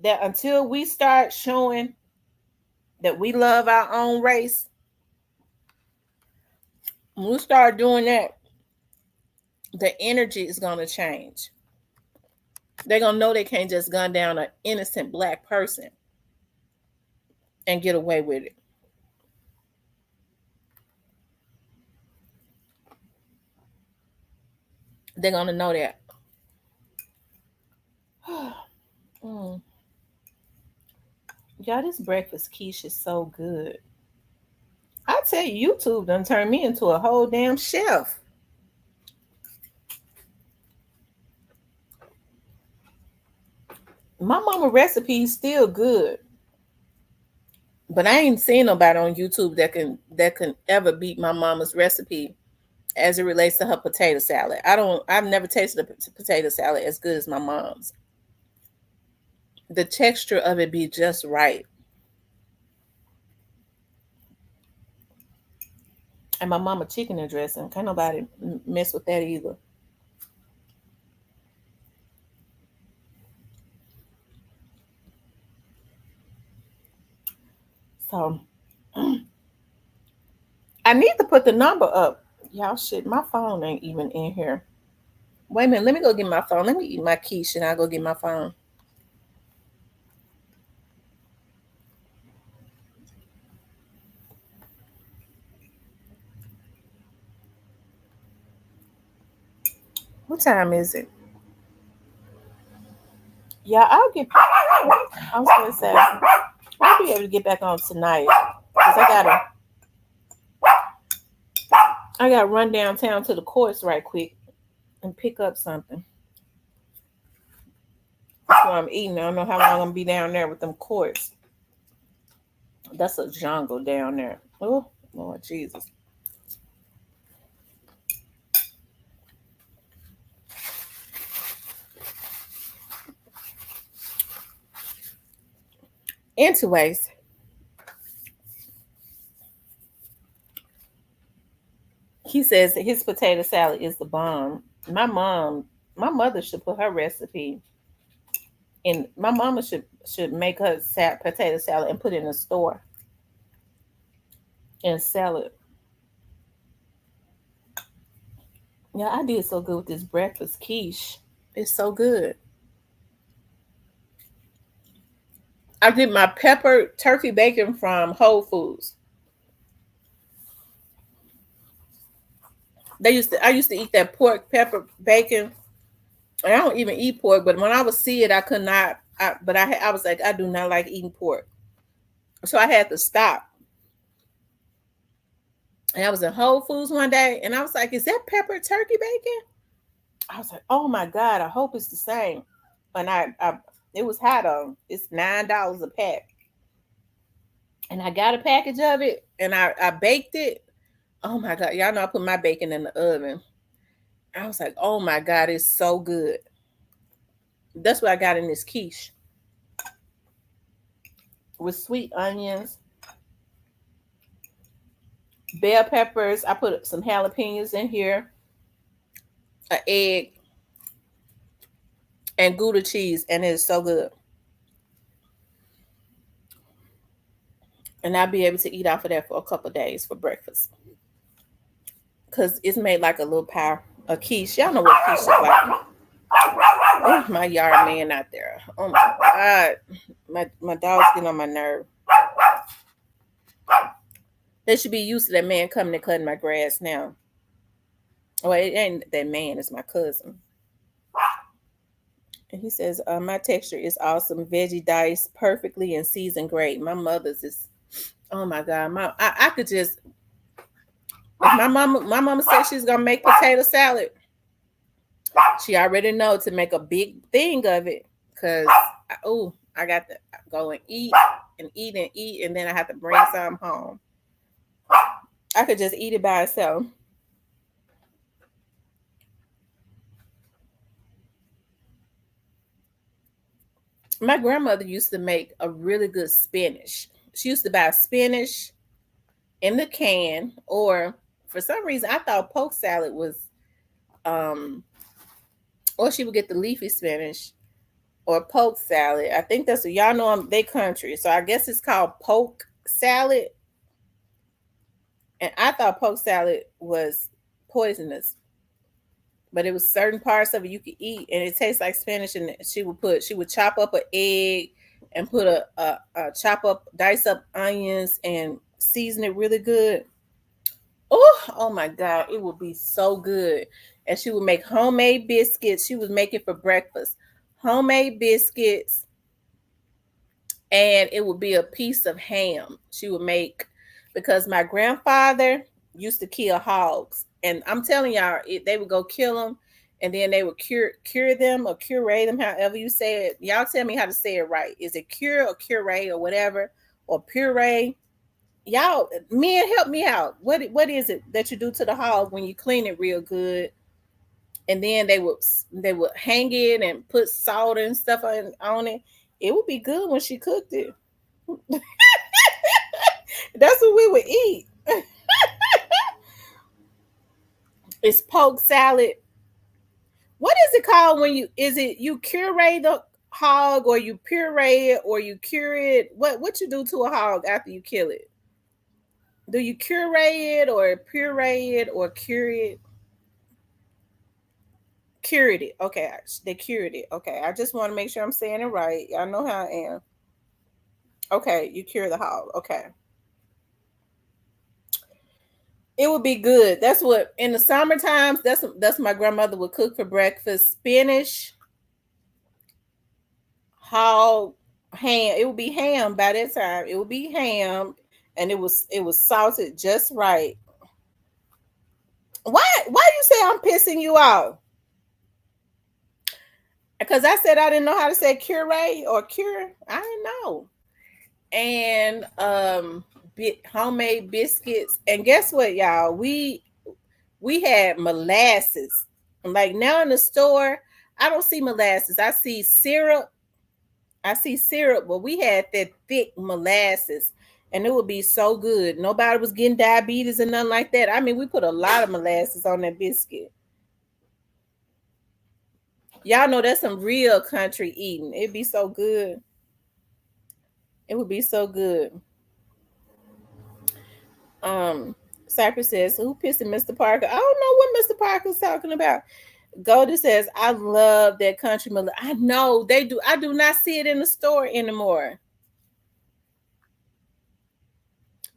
that until we start showing that we love our own race, when we start doing that, the energy is going to change. They're going to know they can't just gun down an innocent black person and get away with it. They're going to know that. Mm. Y'all, this breakfast quiche is so good. I tell you, YouTube done turned me into a whole damn chef. My mama recipe is still good, but I ain't seen nobody on YouTube that can ever beat my mama's recipe as it relates to her potato salad. I've never tasted a potato salad as good as my mom's. The texture of it be just right. And my mama chicken and dressing. Can't nobody mess with that either. So I need to put the number up. Y'all shit, my phone ain't even in here. Wait a minute, let me go get my phone. Let me eat my quiche and I'll go get my phone. What time is it? Yeah, I was gonna say I'll be able to get back on tonight. Because I gotta run downtown to the courts right quick and pick up something. That's what I'm eating. I don't know how long I'm gonna be down there with them courts. That's a jungle down there. Oh, Lord Jesus. Anyways, he says his potato salad is the bomb. My mother should put her recipe in. My mama should make her potato salad and put it in a store and sell it. Yeah, I did so good with this breakfast quiche. It's so good. I did my pepper turkey bacon from Whole Foods. I used to eat that pork pepper bacon. And I don't even eat pork, but when I would see it, I could not. I was like, I do not like eating pork, so I had to stop. And I was in Whole Foods one day, and I was like, "Is that pepper turkey bacon?" I was like, "Oh my god, I hope it's the same." And it was hot on. It's $9 a pack, and I got a package of it, and I baked it. Oh my god, y'all know I put my bacon in the oven. I was like, "Oh my god, it's so good." That's what I got in this quiche with sweet onions, bell peppers. I put some jalapenos in here, an egg, and Gouda cheese, and it's so good. And I'll be able to eat off of that for a couple of days for breakfast. Because it's made like a little pie, a quiche. Y'all know what quiche is like. Oh, my yard man out there. Oh my God. My dog's getting on my nerve. They should be used to that man coming and cutting my grass now. Well, it ain't that man, it's my cousin. And he says, my texture is awesome. Veggie diced perfectly and seasoned great. My mother's is, oh my God. I could just, my mama said she's gonna make potato salad. She already know to make a big thing of it. Cause I got to go and eat and eat and eat, and then I have to bring some home. I could just eat it by itself. My grandmother used to make a really good spinach. She used to buy spinach in the can, or for some reason I thought poke salad was or she would get the leafy spinach or poke salad. I think that's what y'all know they country. So I guess it's called poke salad. And I thought poke salad was poisonous. But it was certain parts of it you could eat, and it tastes like spinach. And she would chop up an egg and put dice up onions and season it really good. Oh my God, it would be so good. And she would make homemade biscuits. She was making for breakfast, homemade biscuits, and it would be a piece of ham. She would make, because my grandfather used to kill hogs, and I'm telling y'all, they would go kill them, and then they would cure them or curate them, however you say it. Y'all tell me how to say it right. Is it cure or curate or whatever, or puree? Y'all, men, help me out. What is it that you do to the hog when you clean it real good? And then they would hang it and put salt and stuff on it. It would be good when she cooked it. That's what we would eat. It's poke salad. What is it called when you curate the hog, or you puree it, or you cure it? What you do to a hog after you kill it? Do you curate it or puree it or cure it? Cured it. Okay, they cured it. Okay, I just want to make sure I'm saying it right. Y'all know how I am. Okay, you cure the hog. Okay. It would be good. That's what in the summer times. That's my grandmother would cook for breakfast: spinach, hog, ham. It would be ham by that time. It would be ham, and it was salted just right. Why you say I'm pissing you off? Because I said I didn't know how to say curate or cure. I didn't know. and homemade biscuits. And guess what, y'all? We had molasses. Like now in the store, I don't see molasses. I see syrup. But we had that thick molasses, and it would be so good. Nobody was getting diabetes and nothing like that. I mean, we put a lot of molasses on that biscuit. Y'all know that's some real country eating. It'd be so good. It would be so good. Cypress says, who pissing Mr. Parker? I don't know what Mr. Parker's talking about. Golden says, I love that country. I know they do. I do not see it in the store anymore.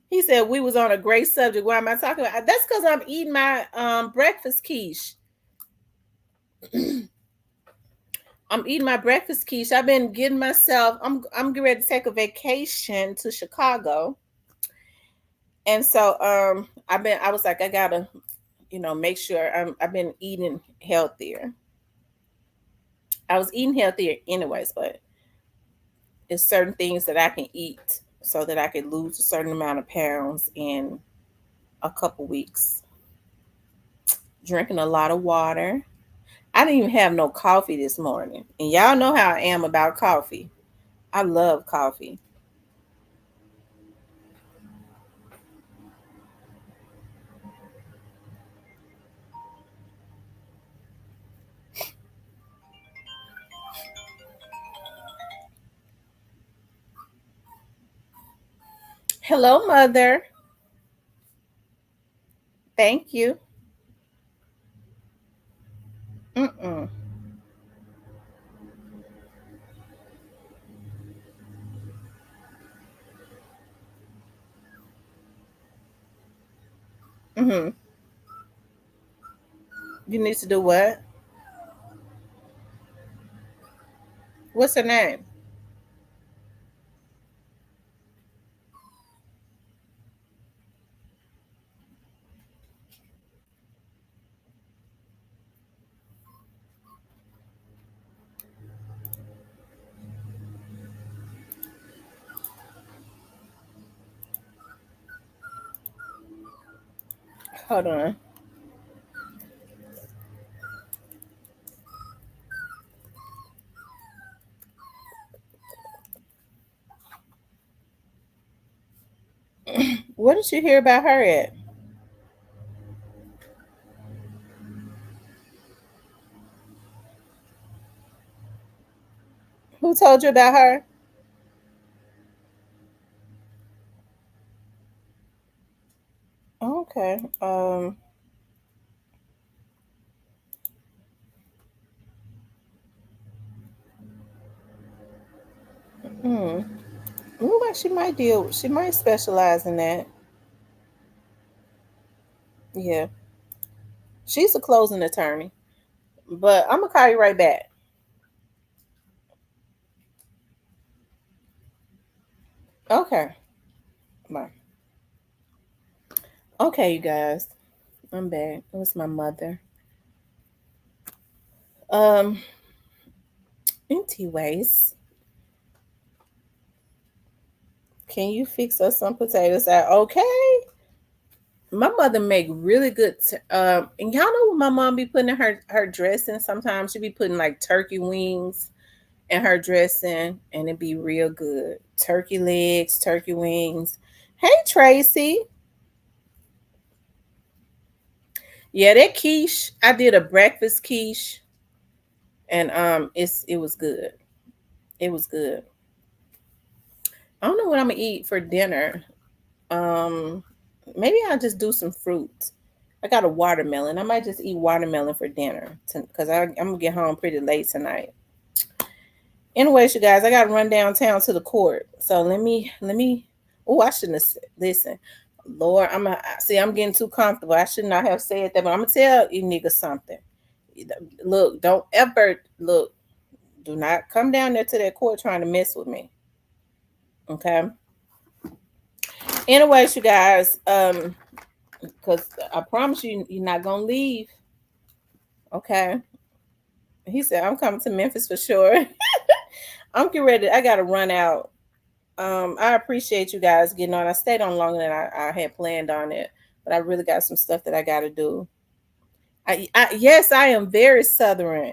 He said we was on a great subject. Why am I talking about? That's because I'm eating my breakfast quiche. I'm eating my breakfast quiche. I've been getting myself. I'm getting ready to take a vacation to Chicago, and so I was like, I gotta, make sure I've been eating healthier. I was eating healthier anyways, but it's certain things that I can eat so that I can lose a certain amount of pounds in a couple weeks. Drinking a lot of water. I didn't even have no coffee this morning. And y'all know how I am about coffee. I love coffee. Hello, Mother. Thank you. Mm-mm. Mm-hmm. You need to do what? What's her name? Hold on. What did you hear about her at? Who told you about her? Okay. Hmm. Look like she might specialize in that. Yeah. She's a closing attorney. But I'm gonna call you right back. Okay. Bye. Okay, you guys. I'm back. It was my mother. Um, anyways, can you fix us some potatoes? Okay. My mother make really good. And y'all know what my mom be putting in her dressing. Sometimes she be putting like turkey wings in her dressing, and it be real good. Turkey legs, turkey wings. Hey Tracy, yeah, that quiche. I did a breakfast quiche, and it was good. It was good. I don't know what I'm gonna eat for dinner. Um, maybe I'll just do some fruit. I got a watermelon. I might just eat watermelon for dinner because I'm gonna get home pretty late tonight. Anyways, you guys, I gotta run downtown to the court. So let me. Oh, I shouldn't have listen. Lord, I'm getting too comfortable. I should not have said that, but I'm gonna tell you niggas something. Look, don't ever look. Do not come down there to that court trying to mess with me. Okay. Anyways, you guys, because I promise you, you're not gonna leave. Okay. He said, I'm coming to Memphis for sure. I'm getting ready. I gotta run out. I appreciate you guys getting on. I stayed on longer than I had planned on it, but I really got some stuff that I got to do. Yes, I am very Southern.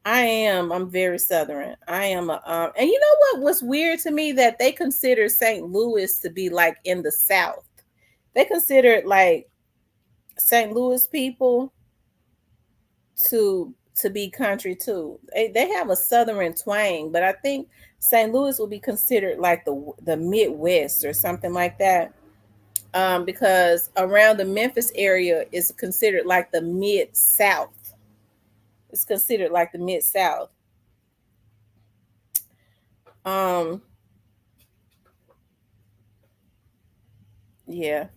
I'm very Southern. I am and you know what's weird to me, that they consider St. Louis to be like in the South. They consider it like St. Louis people to be country too. They have a Southern twang, but I think St. Louis will be considered like the Midwest or something like that. Because around the Memphis area is considered like the Mid-South. It's considered like the Mid-South. Yeah.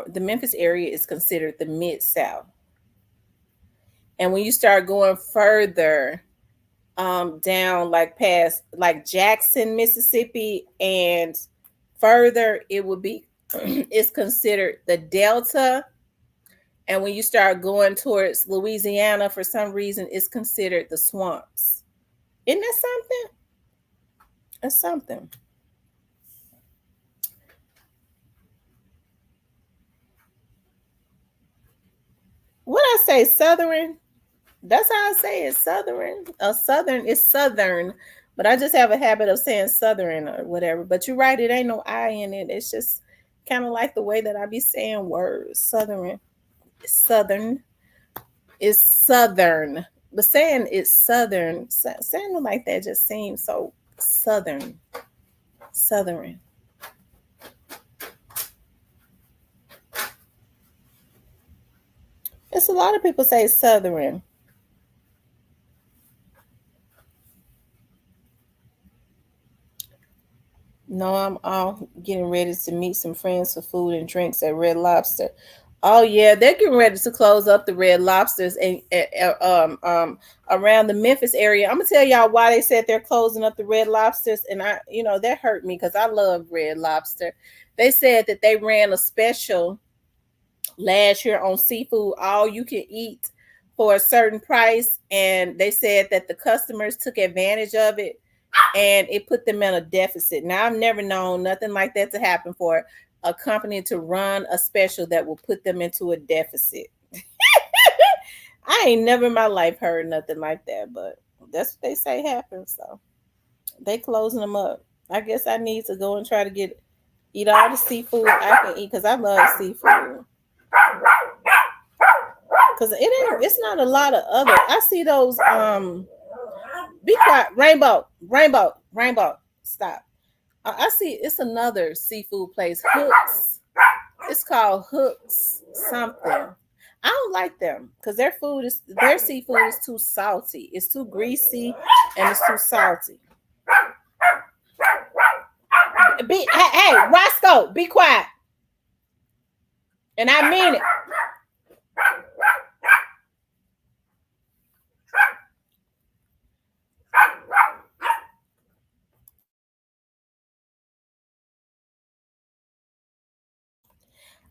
The Memphis area is considered the Mid-South. And when you start going further down, like past like Jackson, Mississippi, and further, it would be it's considered the Delta. And when you start going towards Louisiana, for some reason, it's considered the swamps. Isn't that something? That's something. What I say, Southern? That's how I say it, Southern. Southern is Southern, but I just have a habit of saying Southern or whatever. But you're right, it ain't no I in it. It's just kind of like the way that I be saying words. Southern is Southern. But saying it's Southern, saying it like that just seems so Southern. It's a lot of people say Southern. No, I'm all getting ready to meet some friends for food and drinks at Red Lobster. Oh yeah, they're getting ready to close up the Red Lobsters and around the Memphis area. I'm gonna tell y'all why they said they're closing up the Red Lobsters, and that hurt me because I love Red Lobster. They said that they ran a special last year on seafood, all you can eat for a certain price, and they said that the customers took advantage of it and it put them in a deficit. Now, I've never known nothing like that to happen for a company to run a special that will put them into a deficit. I ain't never in my life heard nothing like that, but that's what they say happens. So they closing them up. I guess I need to go and try to eat all the seafood I can eat because I love seafood. Because it's not a lot of other. I see those be quiet, rainbow, stop. I see it's another seafood place, Hooks. It's called Hooks something. I don't like them because their seafood is too salty. It's too greasy and it's too salty. Hey, Roscoe, be quiet. And I mean it.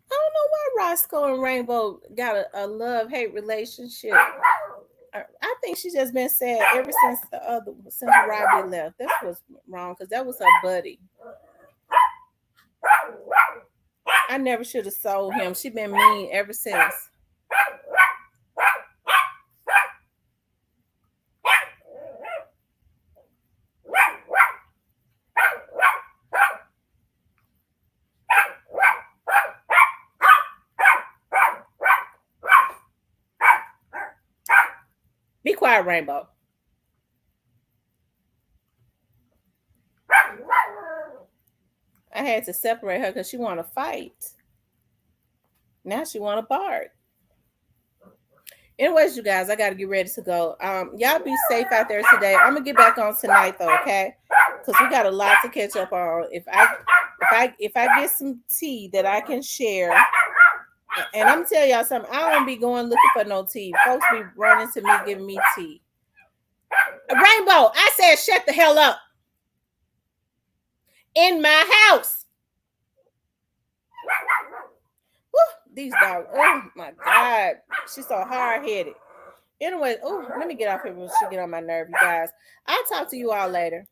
I don't know why Roscoe and Rainbow got a love-hate relationship. I think she's just been sad ever since Robbie left. That's what's wrong, because that was her buddy. I never should have sold him. She been mean ever since. Be quiet, Rainbow. I had to separate her because she want to fight. Now she want to bark. Anyways, you guys, I got to get ready to go. Y'all be safe out there today. I'm gonna get back on tonight though, okay? Because we got a lot to catch up on. If I get some tea that I can share, and I'm gonna tell y'all something, I don't be going looking for no tea. Folks be running to me giving me tea. Rainbow, I said shut the hell up. In my house. Woo, these dogs. Oh my God. She's so hard-headed. Anyway, let me get off here before she get on my nerve, you guys. I'll talk to you all later.